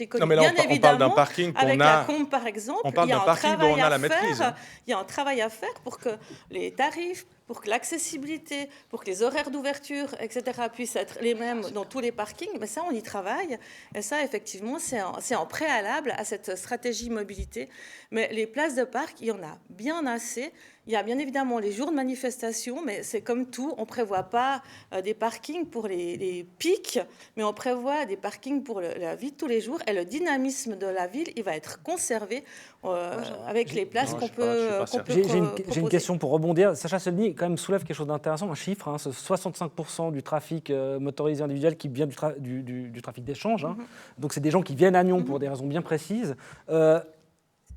connu. Non, mais là, bien on parle d'un parking qu'on a. Avec la Combe, par exemple, on parle d'un parking dont on a la maîtrise. Il y a un travail à faire pour que les tarifs, pour que l'accessibilité, pour que les horaires d'ouverture, etc., puissent être les mêmes dans tous les parkings. Mais ça, on y travaille. Et ça, effectivement, c'est en préalable à cette stratégie mobilité. Mais les places de parc, il y en a bien assez. Il y a bien évidemment les jours de manifestation, mais c'est comme tout, on ne prévoit pas des parkings pour les pics, mais on prévoit des parkings pour la vie de tous les jours. Et le dynamisme de la ville, il va être conservé avec les places qu'on peut J'ai une question pour rebondir. Sacha Soldini quand même soulève quelque chose d'intéressant, un chiffre, 65% du trafic motorisé individuel qui vient du trafic d'échange. Donc c'est des gens qui viennent à Nyon pour des raisons bien précises.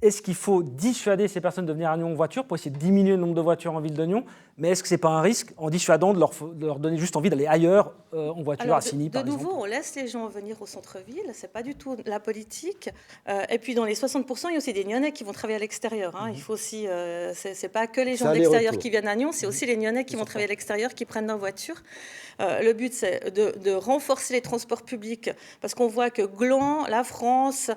Est-ce qu'il faut dissuader ces personnes de venir à Nyon en voiture pour essayer de diminuer le nombre de voitures en ville de Nyon? Mais est-ce que ce n'est pas un risque, en dissuadant, de leur donner juste envie d'aller ailleurs en voiture, à Signy, par exemple? De nouveau, on laisse les gens venir au centre-ville, ce n'est pas du tout la politique. Et puis dans les 60%, il y a aussi des Nyonnais qui vont travailler à l'extérieur. Il faut aussi, c'est pas que les gens de l'extérieur qui viennent à Nyon, c'est aussi les Nyonnais qui vont travailler à l'extérieur, qui prennent leur voiture. Le but, c'est de renforcer les transports publics, parce qu'on voit que Gland, la France,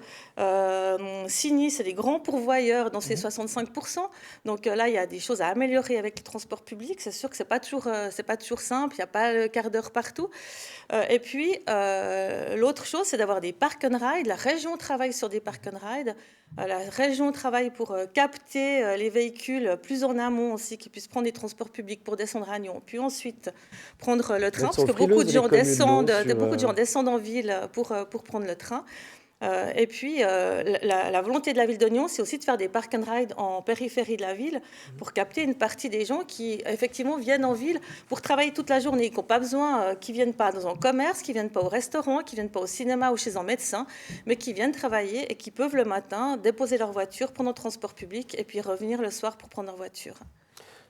Signy, c'est des grands pourvoyeurs dans ces 65%. Donc là, il y a des choses à améliorer avec les transports publics. C'est sûr que c'est pas toujours simple, il n'y a pas le quart d'heure partout. Et puis, l'autre chose, c'est d'avoir des park and ride. La région travaille sur des park and ride. La région travaille pour capter les véhicules plus en amont aussi, qui puissent prendre des transports publics pour descendre à Nyon, puis ensuite prendre le train, parce que beaucoup de gens descendent en ville pour prendre le train. Et puis, la volonté de la ville de Nyon, c'est aussi de faire des park and ride en périphérie de la ville pour capter une partie des gens qui, effectivement, viennent en ville pour travailler toute la journée, qui n'ont pas besoin, qui ne viennent pas dans un commerce, qui ne viennent pas au restaurant, qui ne viennent pas au cinéma ou chez un médecin, mais qui viennent travailler et qui peuvent le matin déposer leur voiture, prendre le transport public et puis revenir le soir pour prendre leur voiture.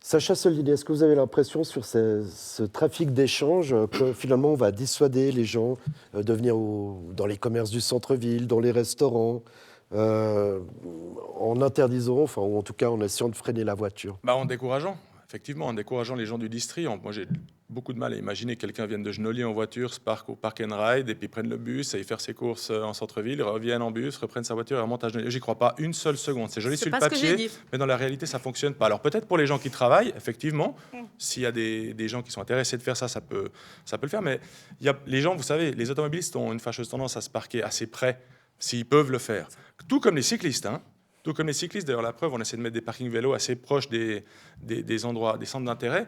Sacha Soldini, est-ce que vous avez l'impression sur ce trafic d'échange que finalement on va dissuader les gens de venir dans les commerces du centre-ville, dans les restaurants, en interdisant, ou en tout cas en essayant de freiner la voiture? En décourageant, effectivement, en décourageant les gens du district. Moi, j'ai beaucoup de mal à imaginer que quelqu'un vienne de Genolier en voiture, se parque au park and ride, et puis prenne le bus, aille faire ses courses en centre-ville, revienne en bus, reprenne sa voiture et remonte à Genolier. J'y crois pas une seule seconde. C'est joli sur le papier, mais dans la réalité, ça fonctionne pas. Alors peut-être pour les gens qui travaillent, effectivement, s'il y a des gens qui sont intéressés de faire ça, ça peut le faire. Mais les gens, vous savez, les automobilistes ont une fâcheuse tendance à se parquer assez près, s'ils peuvent le faire. Tout comme les cyclistes, Tout comme les cyclistes, d'ailleurs, la preuve, on essaie de mettre des parkings vélos assez proches des endroits, des centres d'intérêt.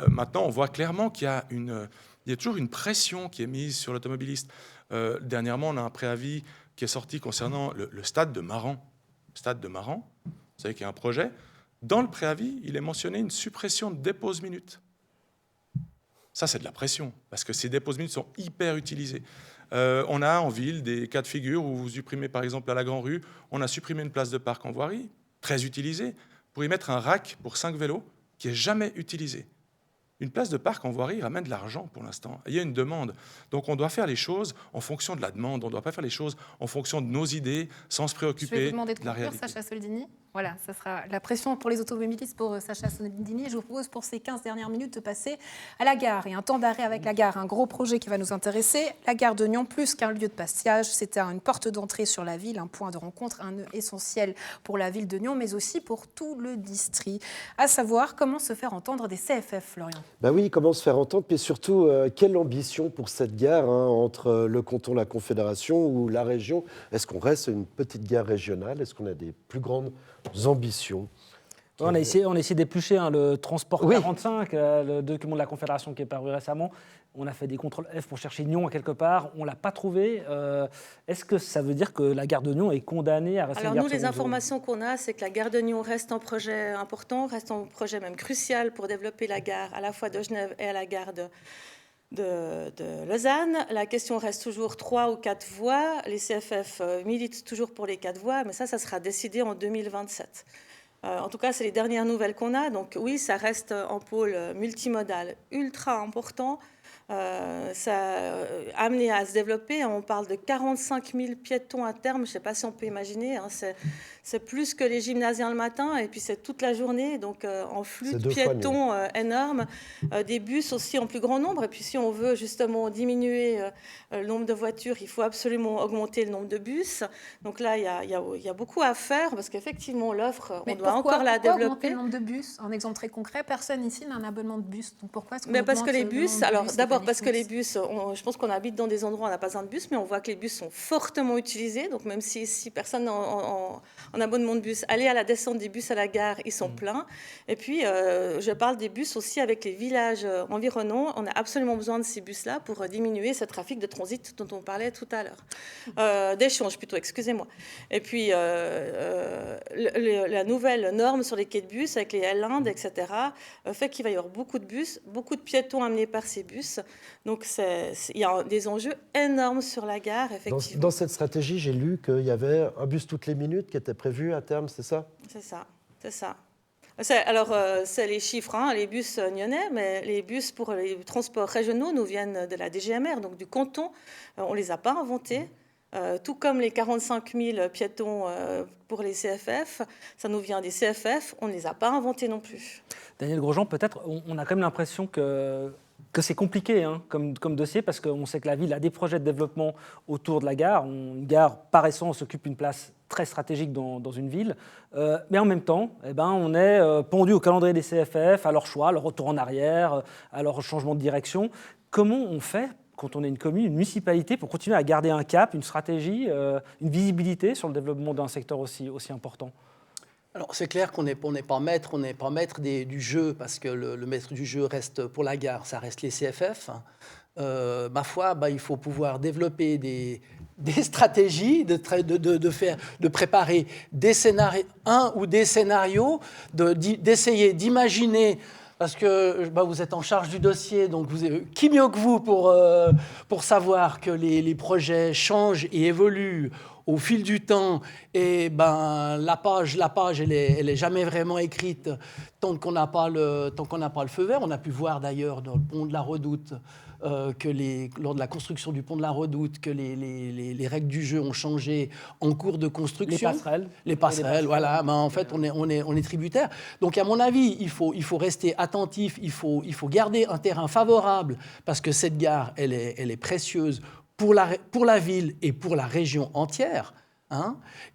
Maintenant, on voit clairement qu'il y a toujours une pression qui est mise sur l'automobiliste. Dernièrement, on a un préavis qui est sorti concernant le stade de Maran. Le stade de Maran, vous savez qu'il y a un projet. Dans le préavis, il est mentionné une suppression de dépose minutes. Ça, c'est de la pression, parce que ces dépose minutes sont hyper utilisées. On a en ville des cas de figure où vous supprimez, par exemple, à la Grand Rue, on a supprimé une place de parc en voirie, très utilisée, pour y mettre un rack pour 5 vélos qui n'est jamais utilisé. Une place de parc en voirie ramène de l'argent pour l'instant. Il y a une demande. Donc on doit faire les choses en fonction de la demande. On ne doit pas faire les choses en fonction de nos idées, sans se préoccuper de la réalité. Je vais vous demander de conclure, Sacha Soldini. Voilà, ça sera la pression pour les automobilistes pour Sacha Soldini. Je vous propose pour ces 15 dernières minutes de passer à la gare et un temps d'arrêt avec la gare, un gros projet qui va nous intéresser. La gare de Nyon, plus qu'un lieu de passage, c'était une porte d'entrée sur la ville, un point de rencontre, un nœud essentiel pour la ville de Nyon, mais aussi pour tout le district. À savoir, comment se faire entendre des CFF, Florian? Oui, comment se faire entendre, puis surtout, quelle ambition pour cette gare entre le canton, la Confédération ou la région? Est-ce qu'on reste une petite gare régionale? Est-ce qu'on a des plus grandes ambitions? On a essayé d'éplucher le transport 45, le document de la Confédération qui est paru récemment. On a fait des contrôles F pour chercher Nyon à quelque part. On ne l'a pas trouvé. Est-ce que ça veut dire que la gare de Nyon est condamnée à rester une gare de seconde zone? Alors nous, les informations qu'on a, c'est que la gare de Nyon reste un projet important, reste un projet même crucial pour développer la gare à la fois de Genève et à la gare de Lausanne. La question reste toujours 3 ou 4 voies. Les CFF militent toujours pour les 4 voies, mais ça sera décidé en 2027. En tout cas, c'est les dernières nouvelles qu'on a. Donc oui, ça reste un pôle multimodal ultra important. Ça a amené à se développer. On parle de 45 000 piétons à terme. Je ne sais pas si on peut imaginer. C'est plus que les gymnasiens le matin. Et puis, c'est toute la journée. Donc, en flux de piétons énorme. Des bus aussi en plus grand nombre. Et puis, si on veut justement diminuer le nombre de voitures, il faut absolument augmenter le nombre de bus. Donc là, il y a beaucoup à faire. Parce qu'effectivement, l'offre, on doit encore la développer. Augmenter le nombre de bus? Un exemple très concret, personne ici n'a un abonnement de bus. Donc, pourquoi est-ce qu'on parce que les bus, alors d'abord, d'abord parce que les bus, je pense qu'on habite dans des endroits où on n'a pas besoin de bus, mais on voit que les bus sont fortement utilisés. Donc même si personne en abonnement de bus, aller à la descente des bus à la gare, ils sont pleins. Et puis, je parle des bus aussi avec les villages environnants. On a absolument besoin de ces bus-là pour diminuer ce trafic de transit dont on parlait tout à l'heure. D'échange plutôt, excusez-moi. Et puis, la nouvelle norme sur les quais de bus avec les L1, etc., fait qu'il va y avoir beaucoup de bus, beaucoup de piétons amenés par ces bus. Donc, il y a des enjeux énormes sur la gare, effectivement. Dans cette stratégie, j'ai lu qu'il y avait un bus toutes les minutes qui était prévu à terme, c'est ça? C'est ça, c'est ça. C'est les chiffres, hein, les bus nyonnais, mais les bus pour les transports régionaux nous viennent de la DGMR, donc du canton. On ne les a pas inventés. Tout comme les 45 000 piétons pour les CFF, ça nous vient des CFF, on ne les a pas inventés non plus. Daniel Grosjean, peut-être, on a quand même l'impression que c'est compliqué hein, comme dossier, parce qu'on sait que la ville a des projets de développement autour de la gare. Une gare, par essence, occupe une place très stratégique dans une ville. Mais en même temps, on est pendu au calendrier des CFF, à leur choix, à leur retour en arrière, à leur changement de direction. Comment on fait quand on est une commune, une municipalité, pour continuer à garder un cap, une stratégie, une visibilité sur le développement d'un secteur aussi important? Alors, c'est clair qu'on n'est pas maître du jeu, parce que le maître du jeu reste, pour la gare, ça reste les CFF. Ma foi, il faut pouvoir développer des stratégies, de préparer des scénarios, des scénarios, d'essayer d'imaginer. Parce que vous êtes en charge du dossier, donc qui mieux que vous pour savoir que les projets changent et évoluent au fil du temps. Et la page, elle est jamais vraiment écrite tant qu'on n'a pas le feu vert. On a pu voir d'ailleurs dans le pont de la Redoute lors de la construction du pont de la Redoute, que les règles du jeu ont changé en cours de construction. Les passerelles, voilà. En fait, on est tributaire. Donc, à mon avis, il faut rester attentif, il faut garder un terrain favorable, parce que cette gare, elle est précieuse pour la ville et pour la région entière.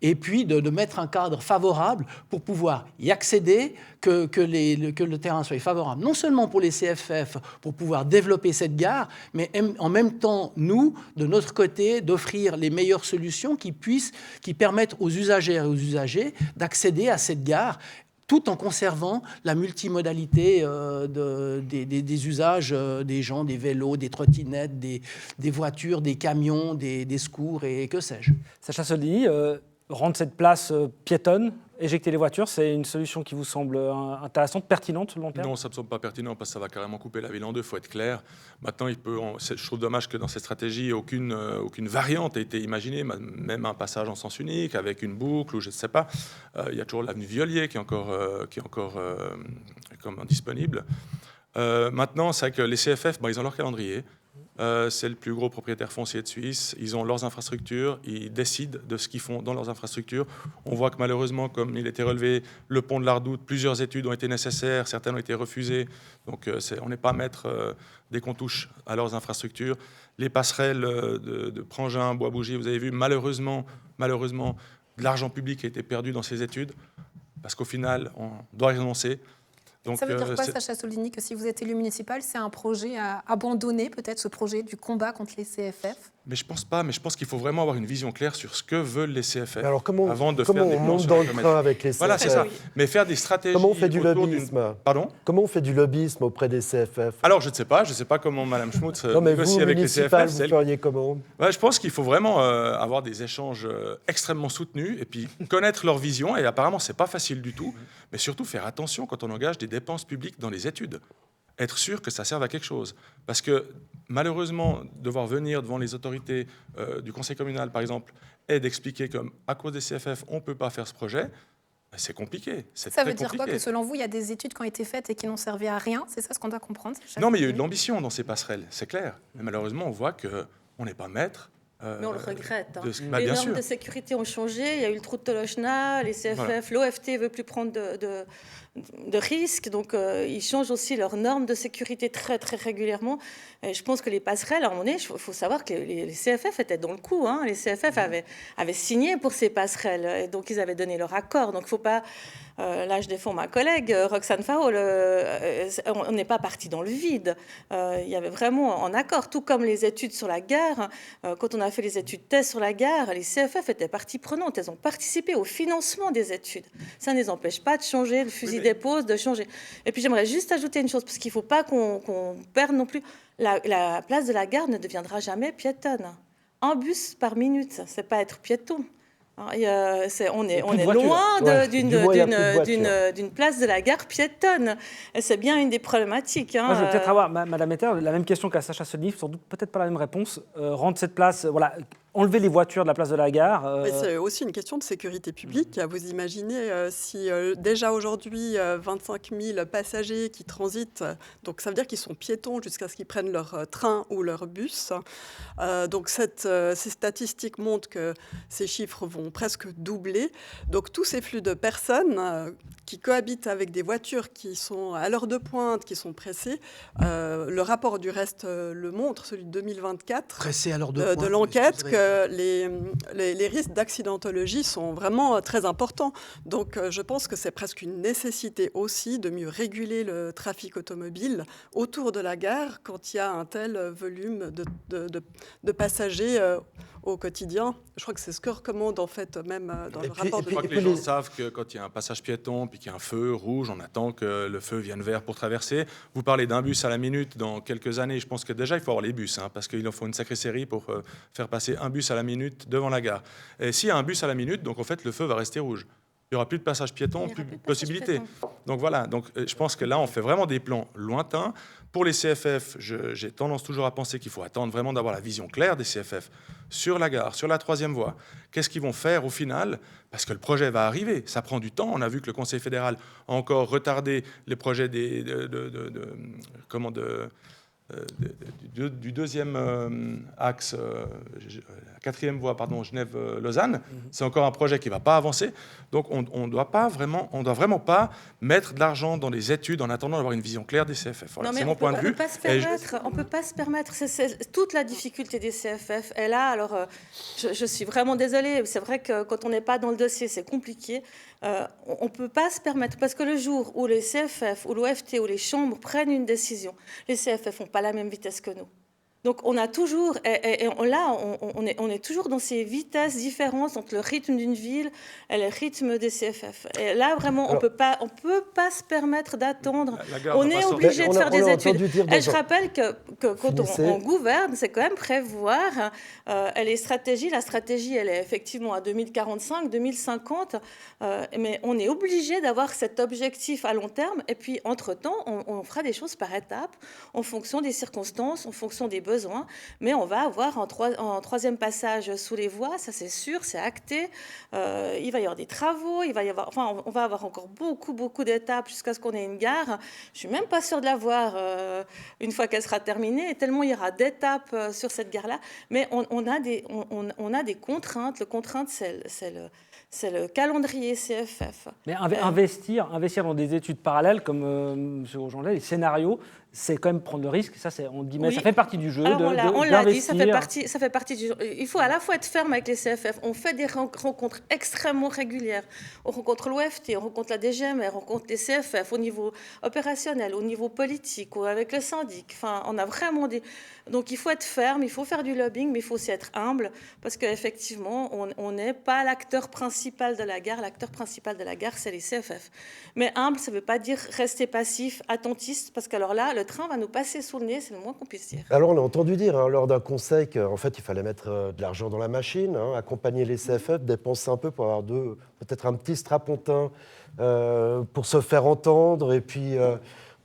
Et puis de mettre un cadre favorable pour pouvoir y accéder, que le terrain soit favorable, non seulement pour les CFF, pour pouvoir développer cette gare, mais en même temps, nous, de notre côté, d'offrir les meilleures solutions qui permettent aux usagères et aux usagers d'accéder à cette gare, tout en conservant la multimodalité des usages des gens, des vélos, des trottinettes, des voitures, des camions, des secours et que sais-je. Sacha Soldini, rendre cette place piétonne, éjecter les voitures, c'est une solution qui vous semble intéressante, pertinente sur le long terme? Non, ça ne me semble pas pertinent, parce que ça va carrément couper la ville en deux, il faut être clair. Maintenant, je trouve dommage que dans cette stratégie, aucune variante ait été imaginée, même un passage en sens unique, avec une boucle, ou je ne sais pas. Il y a toujours l'avenue Violier qui est encore disponible. Maintenant, c'est vrai que les CFF, ils ont leur calendrier. C'est le plus gros propriétaire foncier de Suisse. Ils ont leurs infrastructures, ils décident de ce qu'ils font dans leurs infrastructures. On voit que malheureusement, comme il était relevé, le pont de la Redoute, plusieurs études ont été nécessaires, certaines ont été refusées. Donc on n'est pas maître dès qu'on touche à leurs infrastructures. Les passerelles de Prangin, Bois-Bougie, vous avez vu, malheureusement, de l'argent public a été perdu dans ces études, parce qu'au final, on doit y renoncer. Donc, ça veut dire quoi, Sacha Soldini, que si vous êtes élu municipal, c'est un projet à abandonner, peut-être, ce projet du combat contre les CFF? Mais je pense pas. Mais je pense qu'il faut vraiment avoir une vision claire sur ce que veulent les CFF. Alors comment faire on monte dans le train avec les CFF? Voilà, c'est ça. Mais faire des stratégies. Comment on fait du lobbyisme? Pardon? Comment on fait du lobbyisme auprès des CFF? Alors je ne sais pas comment Mme Schmutz négocie avec les CFF. Vous feriez comment? Je pense qu'il faut vraiment avoir des échanges extrêmement soutenus et puis connaître leur vision. Et apparemment, c'est pas facile du tout. Mais surtout faire attention quand on engage des dépenses publiques dans les études. Être sûr que ça serve à quelque chose. Parce que malheureusement, devoir venir devant les autorités du conseil communal, par exemple, et d'expliquer qu'à cause des CFF, on ne peut pas faire ce projet, c'est compliqué. Ça veut dire quoi? Que selon vous, il y a des études qui ont été faites et qui n'ont servi à rien? C'est ça ce qu'on doit comprendre? Non, mais il y a eu de l'ambition dans ces passerelles, c'est clair. Mais malheureusement, on voit qu'on n'est pas maître. Mais on le regrette. Les normes de sécurité ont changé. Il y a eu le trou de Tolochna, les CFF, l'OFT ne veut plus prendre de risques. Donc, ils changent aussi leurs normes de sécurité très, très régulièrement. Et je pense que les passerelles, à un moment donné, il faut savoir que les CFF étaient dans le coup. Les CFF avaient signé pour ces passerelles. Et donc, ils avaient donné leur accord. Donc, il ne faut pas Là, je défends ma collègue Roxane Farol. On n'est pas parti dans le vide. Il y avait vraiment en accord, tout comme les études sur la gare. Quand on a fait les études thèse sur la gare, les CFF étaient partie prenante. Elles ont participé au financement des études. Ça ne les empêche pas de changer le fusil d'épaule, de changer. Et puis j'aimerais juste ajouter une chose, parce qu'il ne faut pas qu'on perde non plus. La place de la gare ne deviendra jamais piétonne. Un bus par minute, c'est pas être piéton. On est loin d'une place de la gare piétonne. Et c'est bien une des problématiques. Moi, je vais peut-être avoir, Madame Etter, la même question qu'à Sacha Sonig, sans doute peut-être pas la même réponse. Rendre cette place, enlever les voitures de la place de la gare. Mais c'est aussi une question de sécurité publique. Vous imaginez si déjà aujourd'hui 25 000 passagers qui transitent, donc ça veut dire qu'ils sont piétons jusqu'à ce qu'ils prennent leur train ou leur bus. Donc ces statistiques montrent que ces chiffres vont presque doubler. Donc tous ces flux de personnes qui cohabitent avec des voitures qui sont à l'heure de pointe, qui sont pressées, le rapport du reste le montre, celui de 2024, pressé à l'heure de pointe, de l'enquête, que les risques d'accidentologie sont vraiment très importants. Donc je pense que c'est presque une nécessité aussi de mieux réguler le trafic automobile autour de la gare quand il y a un tel volume de passagers au quotidien. Je crois que c'est ce que recommande en fait même dans le rapport de... Je crois que les gens savent que quand il y a un passage piéton puis qu'il y a un feu rouge, on attend que le feu vienne vert pour traverser. Vous parlez d'un bus à la minute dans quelques années. Je pense que déjà il faut avoir les bus, parce qu'il en faut une sacrée série pour faire passer un bus à la minute devant la gare. Et s'il y a un bus à la minute, donc en fait le feu va rester rouge. Il n'y aura plus de passage piéton, plus de possibilités. Donc voilà, donc, je pense que là, on fait vraiment des plans lointains. Pour les CFF, j'ai tendance toujours à penser qu'il faut attendre vraiment d'avoir la vision claire des CFF sur la gare, sur la troisième voie. Qu'est-ce qu'ils vont faire au final? Parce que le projet va arriver, ça prend du temps. On a vu que le Conseil fédéral a encore retardé les projets du deuxième axe, la quatrième voie, Genève-Lausanne. C'est encore un projet qui ne va pas avancer. Donc on doit vraiment pas mettre de l'argent dans les études en attendant d'avoir une vision claire des CFF. Voilà, c'est mon point de vue. On ne peut pas se permettre. C'est toute la difficulté des CFF. Et là, alors, je suis vraiment désolée. C'est vrai que quand on n'est pas dans le dossier, c'est compliqué. On ne peut pas se permettre, parce que le jour où les CFF, ou l'OFT, ou les chambres prennent une décision, les CFF n'ont pas la même vitesse que nous. Donc on a toujours, on est toujours dans ces vitesses différentes entre le rythme d'une ville et le rythme des CFF. Et là vraiment, on peut pas se permettre d'attendre. On est obligé de faire des études. Et je rappelle que quand on gouverne, c'est quand même prévoir les stratégies. La stratégie, elle est effectivement à 2045, 2050, mais on est obligé d'avoir cet objectif à long terme. Et puis entre-temps, on fera des choses par étapes, en fonction des circonstances, en fonction des besoins, mais on va avoir un troisième passage sous les voies, ça c'est sûr, c'est acté. Il va y avoir des travaux, on va avoir encore beaucoup d'étapes jusqu'à ce qu'on ait une gare. Je suis même pas sûre de la voir une fois qu'elle sera terminée, tellement il y aura d'étapes sur cette gare-là. Mais on a des contraintes. Le contrainte, c'est le calendrier CFF. Mais investir dans des études parallèles, comme M. Grosjean, les scénarios, c'est quand même prendre le risque. Ça, on dit, mais oui. Ça fait partie du jeu. Alors, on l'a dit, ça fait partie du jeu. Il faut à la fois être ferme avec les CFF. On fait des rencontres extrêmement régulières. On rencontre l'OFT, on rencontre la DGMR, on rencontre les CFF au niveau opérationnel, au niveau politique, ou avec le syndic. Enfin, on a vraiment des... Donc, il faut être ferme, il faut faire du lobbying, mais il faut aussi être humble, parce qu'effectivement, on n'est pas l'acteur principal de la gare. L'acteur principal de la gare, c'est les CFF. Mais humble, ça ne veut pas dire rester passif, attentiste, parce qu'alors là, le train va nous passer sous le nez, c'est le moins qu'on puisse dire. Alors, on a entendu dire lors d'un conseil qu'en fait, il fallait mettre de l'argent dans la machine, accompagner les CFF, dépenser un peu pour avoir peut-être un petit strapontin pour se faire entendre, et puis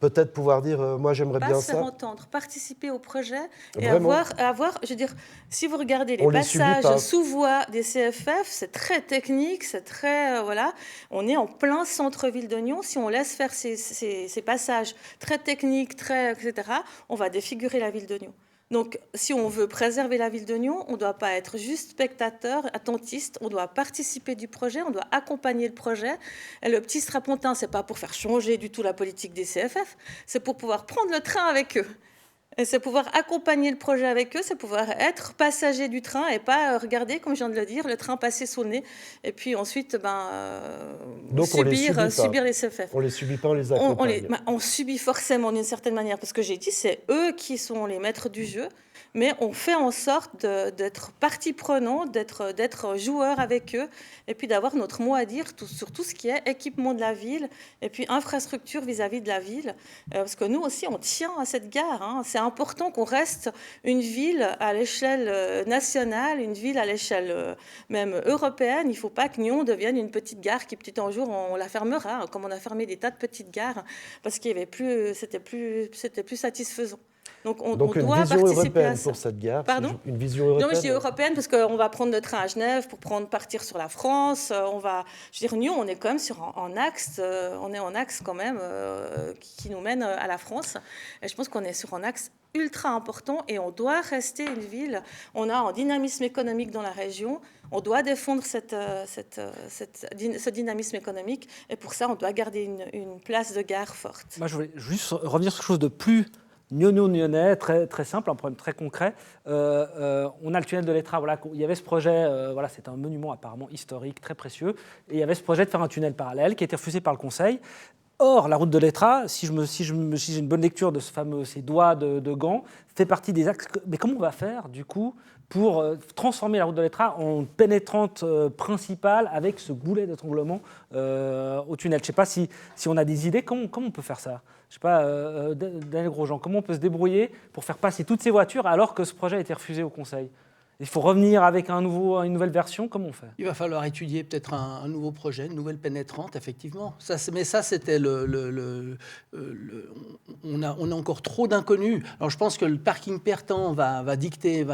peut-être pouvoir dire, moi j'aimerais bien ça. Pas se faire entendre, participer au projet et avoir, je veux dire, si vous regardez les passages sous voie des CFF, c'est très technique, c'est très, voilà, on est en plein centre-ville de Nyon. Si on laisse faire ces passages très techniques, etc., on va défigurer la ville de Nyon. Donc, si on veut préserver la ville de Nyon, on ne doit pas être juste spectateur, attentiste, on doit participer du projet, on doit accompagner le projet. Et le petit strapontin, ce n'est pas pour faire changer du tout la politique des CFF, c'est pour pouvoir prendre le train avec eux. Et c'est pouvoir accompagner le projet avec eux, c'est pouvoir être passager du train et pas regarder, comme je viens de le dire, le train passer sous le nez et puis ensuite Donc subir les CFF. On les subit pas, on les accompagne. On subit forcément d'une certaine manière, parce que j'ai dit, c'est eux qui sont les maîtres du jeu, mais on fait en sorte d'être partie prenante, d'être joueur avec eux, et puis d'avoir notre mot à dire sur tout ce qui est équipement de la ville, et puis infrastructure vis-à-vis de la ville, parce que nous aussi, on tient à cette gare, hein. C'est important qu'on reste une ville à l'échelle nationale, une ville à l'échelle même européenne. Il ne faut pas que Nyon devienne une petite gare qui, petit un jour, on la fermera, comme on a fermé des tas de petites gares, parce qu'il y avait c'était plus satisfaisant. Donc on une doit vision participer européenne à ça. pour cette gare. Pardon ? Une vision européenne. Non, mais je dis européenne parce qu'on va prendre le train à Genève pour partir sur la France. Je veux dire, Nyon, on est quand même en axe. On est en axe quand même qui nous mène à la France. Et je pense qu'on est sur un axe ultra important et on doit rester une ville. On a un dynamisme économique dans la région. On doit défendre ce dynamisme économique et pour ça, on doit garder une place de gare forte. Moi, je voulais juste revenir sur quelque chose de plus nyonnais, très, très simple, un problème très concret. On a le tunnel de l'Étra. Voilà, il y avait ce projet, c'est un monument apparemment historique, très précieux, et il y avait ce projet de faire un tunnel parallèle qui a été refusé par le Conseil. Or, la route de l'Étra, si j'ai une bonne lecture de ces doigts de Gand, fait partie des axes. Mais comment on va faire, du coup, pour transformer la route de l'Étra en pénétrante principale avec ce goulet d'étranglement au tunnel? Je ne sais pas si on a des idées. Comment on peut faire ça? Je ne sais pas, Daniel Grosjean, comment on peut se débrouiller pour faire passer toutes ces voitures alors que ce projet a été refusé au Conseil? Il faut revenir avec une nouvelle version. Comment on fait? Il va falloir étudier peut-être un nouveau projet, une nouvelle pénétrante, effectivement. Mais ça, c'était on a encore trop d'inconnus. Alors, je pense que le parking Pertan va dicter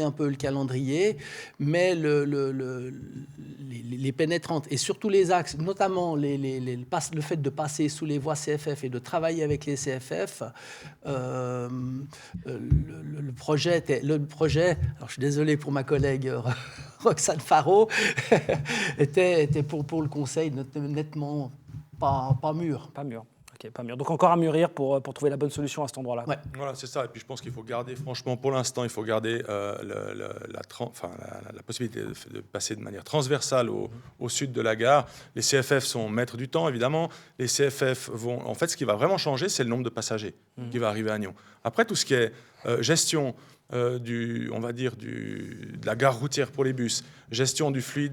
un peu le calendrier, mais les pénétrantes et surtout les axes, notamment le fait de passer sous les voies CFF et de travailler avec les CFF, le projet, alors je suis désolé pour ma collègue Roxane Faro, était pour le Conseil nettement pas mûr. Pas mûr. Okay, pas mûr. Donc encore à mûrir pour trouver la bonne solution à cet endroit-là. Ouais. Voilà, c'est ça. Et puis je pense qu'il faut garder, franchement, pour l'instant, il faut garder la possibilité de passer de manière transversale au sud de la gare. Les CFF sont maîtres du temps, évidemment. Les CFF vont... En fait, ce qui va vraiment changer, c'est le nombre de passagers qui va arriver à Nyon. Après, tout ce qui est gestion... de la gare routière pour les bus, gestion des flux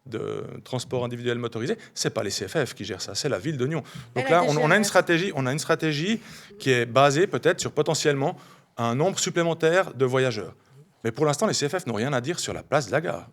de transport individuel motorisé, c'est pas les CFF qui gèrent ça, c'est la ville de Nyon. Donc là, on a une stratégie qui est basée peut-être sur potentiellement un nombre supplémentaire de voyageurs. Mais pour l'instant, les CFF n'ont rien à dire sur la place de la gare.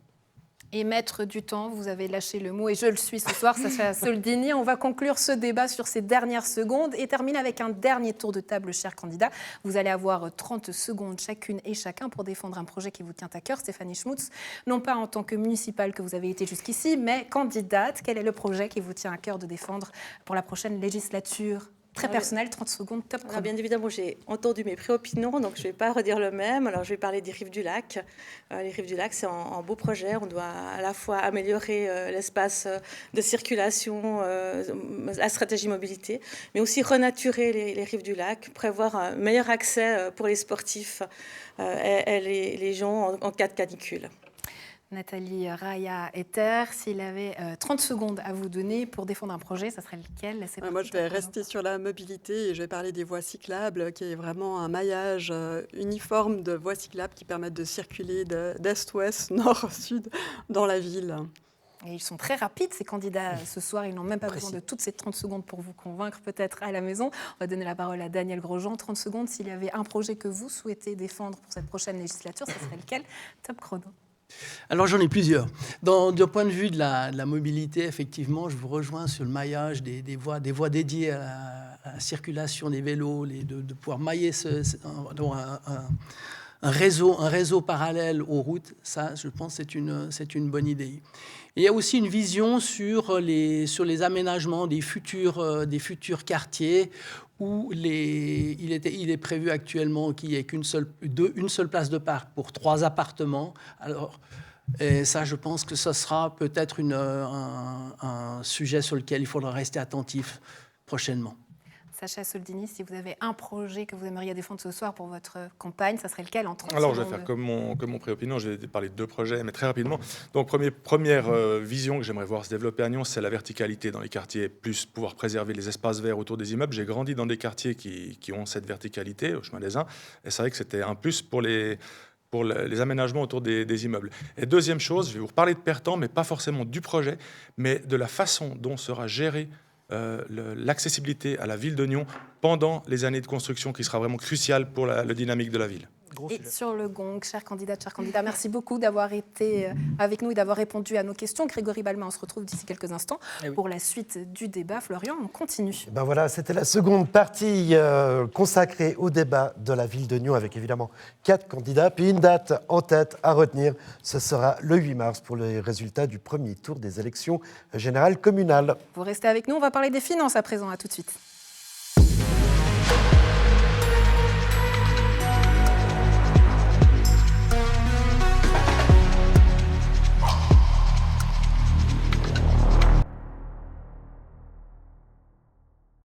Et maître du temps, vous avez lâché le mot et je le suis ce soir, ça fait Soldini. On va conclure ce débat sur ces dernières secondes et terminer avec un dernier tour de table, chers candidats. Vous allez avoir 30 secondes chacune et chacun pour défendre un projet qui vous tient à cœur. Stéphanie Schmutz, non pas en tant que municipale que vous avez été jusqu'ici, mais candidate. Quel est le projet qui vous tient à cœur de défendre pour la prochaine législature ? Très personnel, 30 secondes, top chrono. Bien évidemment, j'ai entendu mes préopinions, donc je ne vais pas redire le même. Alors, je vais parler des Rives du Lac. Les Rives du Lac, c'est un beau projet. On doit à la fois améliorer l'espace de circulation, la stratégie mobilité, mais aussi renaturer les Rives du Lac, prévoir un meilleur accès pour les sportifs et les gens en cas de canicule. Nathalie Raya-Ether, s'il avait 30 secondes à vous donner pour défendre un projet, ça serait lequel? Moi, je vais rester sur la mobilité et je vais parler des voies cyclables, qui est vraiment un maillage uniforme de voies cyclables qui permettent de circuler d'est-ouest, nord-sud dans la ville. Et ils sont très rapides, ces candidats, ce soir. Ils n'ont même pas besoin de toutes ces 30 secondes pour vous convaincre, peut-être, à la maison. On va donner la parole à Daniel Grosjean. 30 secondes, s'il y avait un projet que vous souhaitez défendre pour cette prochaine législature, ce serait lequel? Top chrono. Alors j'en ai plusieurs. D'un point de vue de la mobilité, effectivement, je vous rejoins sur le maillage des voies dédiées à la circulation des vélos, de pouvoir mailler un réseau parallèle aux routes. Ça, je pense, c'est une bonne idée. Et il y a aussi une vision sur les aménagements des futurs quartiers où il est prévu actuellement qu'il n'y ait une seule place de parc pour 3 appartements. Alors, et ça, je pense que ce sera peut-être un sujet sur lequel il faudra rester attentif prochainement. Sacha Soldini, si vous avez un projet que vous aimeriez défendre ce soir pour votre campagne, ça serait lequel en 30 Alors, je vais secondes? faire comme mon pré-opinion, je vais parler de 2 projets, mais très rapidement. Donc, première vision que j'aimerais voir se développer à Nyon, c'est la verticalité dans les quartiers, plus pouvoir préserver les espaces verts autour des immeubles. J'ai grandi dans des quartiers qui ont cette verticalité, au chemin des Uns, et c'est vrai que c'était un plus pour les aménagements autour des immeubles. Et deuxième chose, je vais vous reparler de Pertan, mais pas forcément du projet, mais de la façon dont sera gérée l'accessibilité à la ville de Nyon pendant les années de construction, qui sera vraiment cruciale pour la dynamique de la ville. Gros Et sujet. sur le gong, chers candidats, merci beaucoup d'avoir été avec nous et d'avoir répondu à nos questions. Grégory Balma, on se retrouve d'ici quelques instants Eh oui. pour la suite du débat. Florian, on continue. Ben voilà, c'était la seconde partie consacrée au débat de la ville de Nyon, avec évidemment 4 candidats, puis une date en tête à retenir. Ce sera le 8 mars pour les résultats du premier tour des élections générales communales. Vous restez avec nous, on va parler des finances à présent. À tout de suite.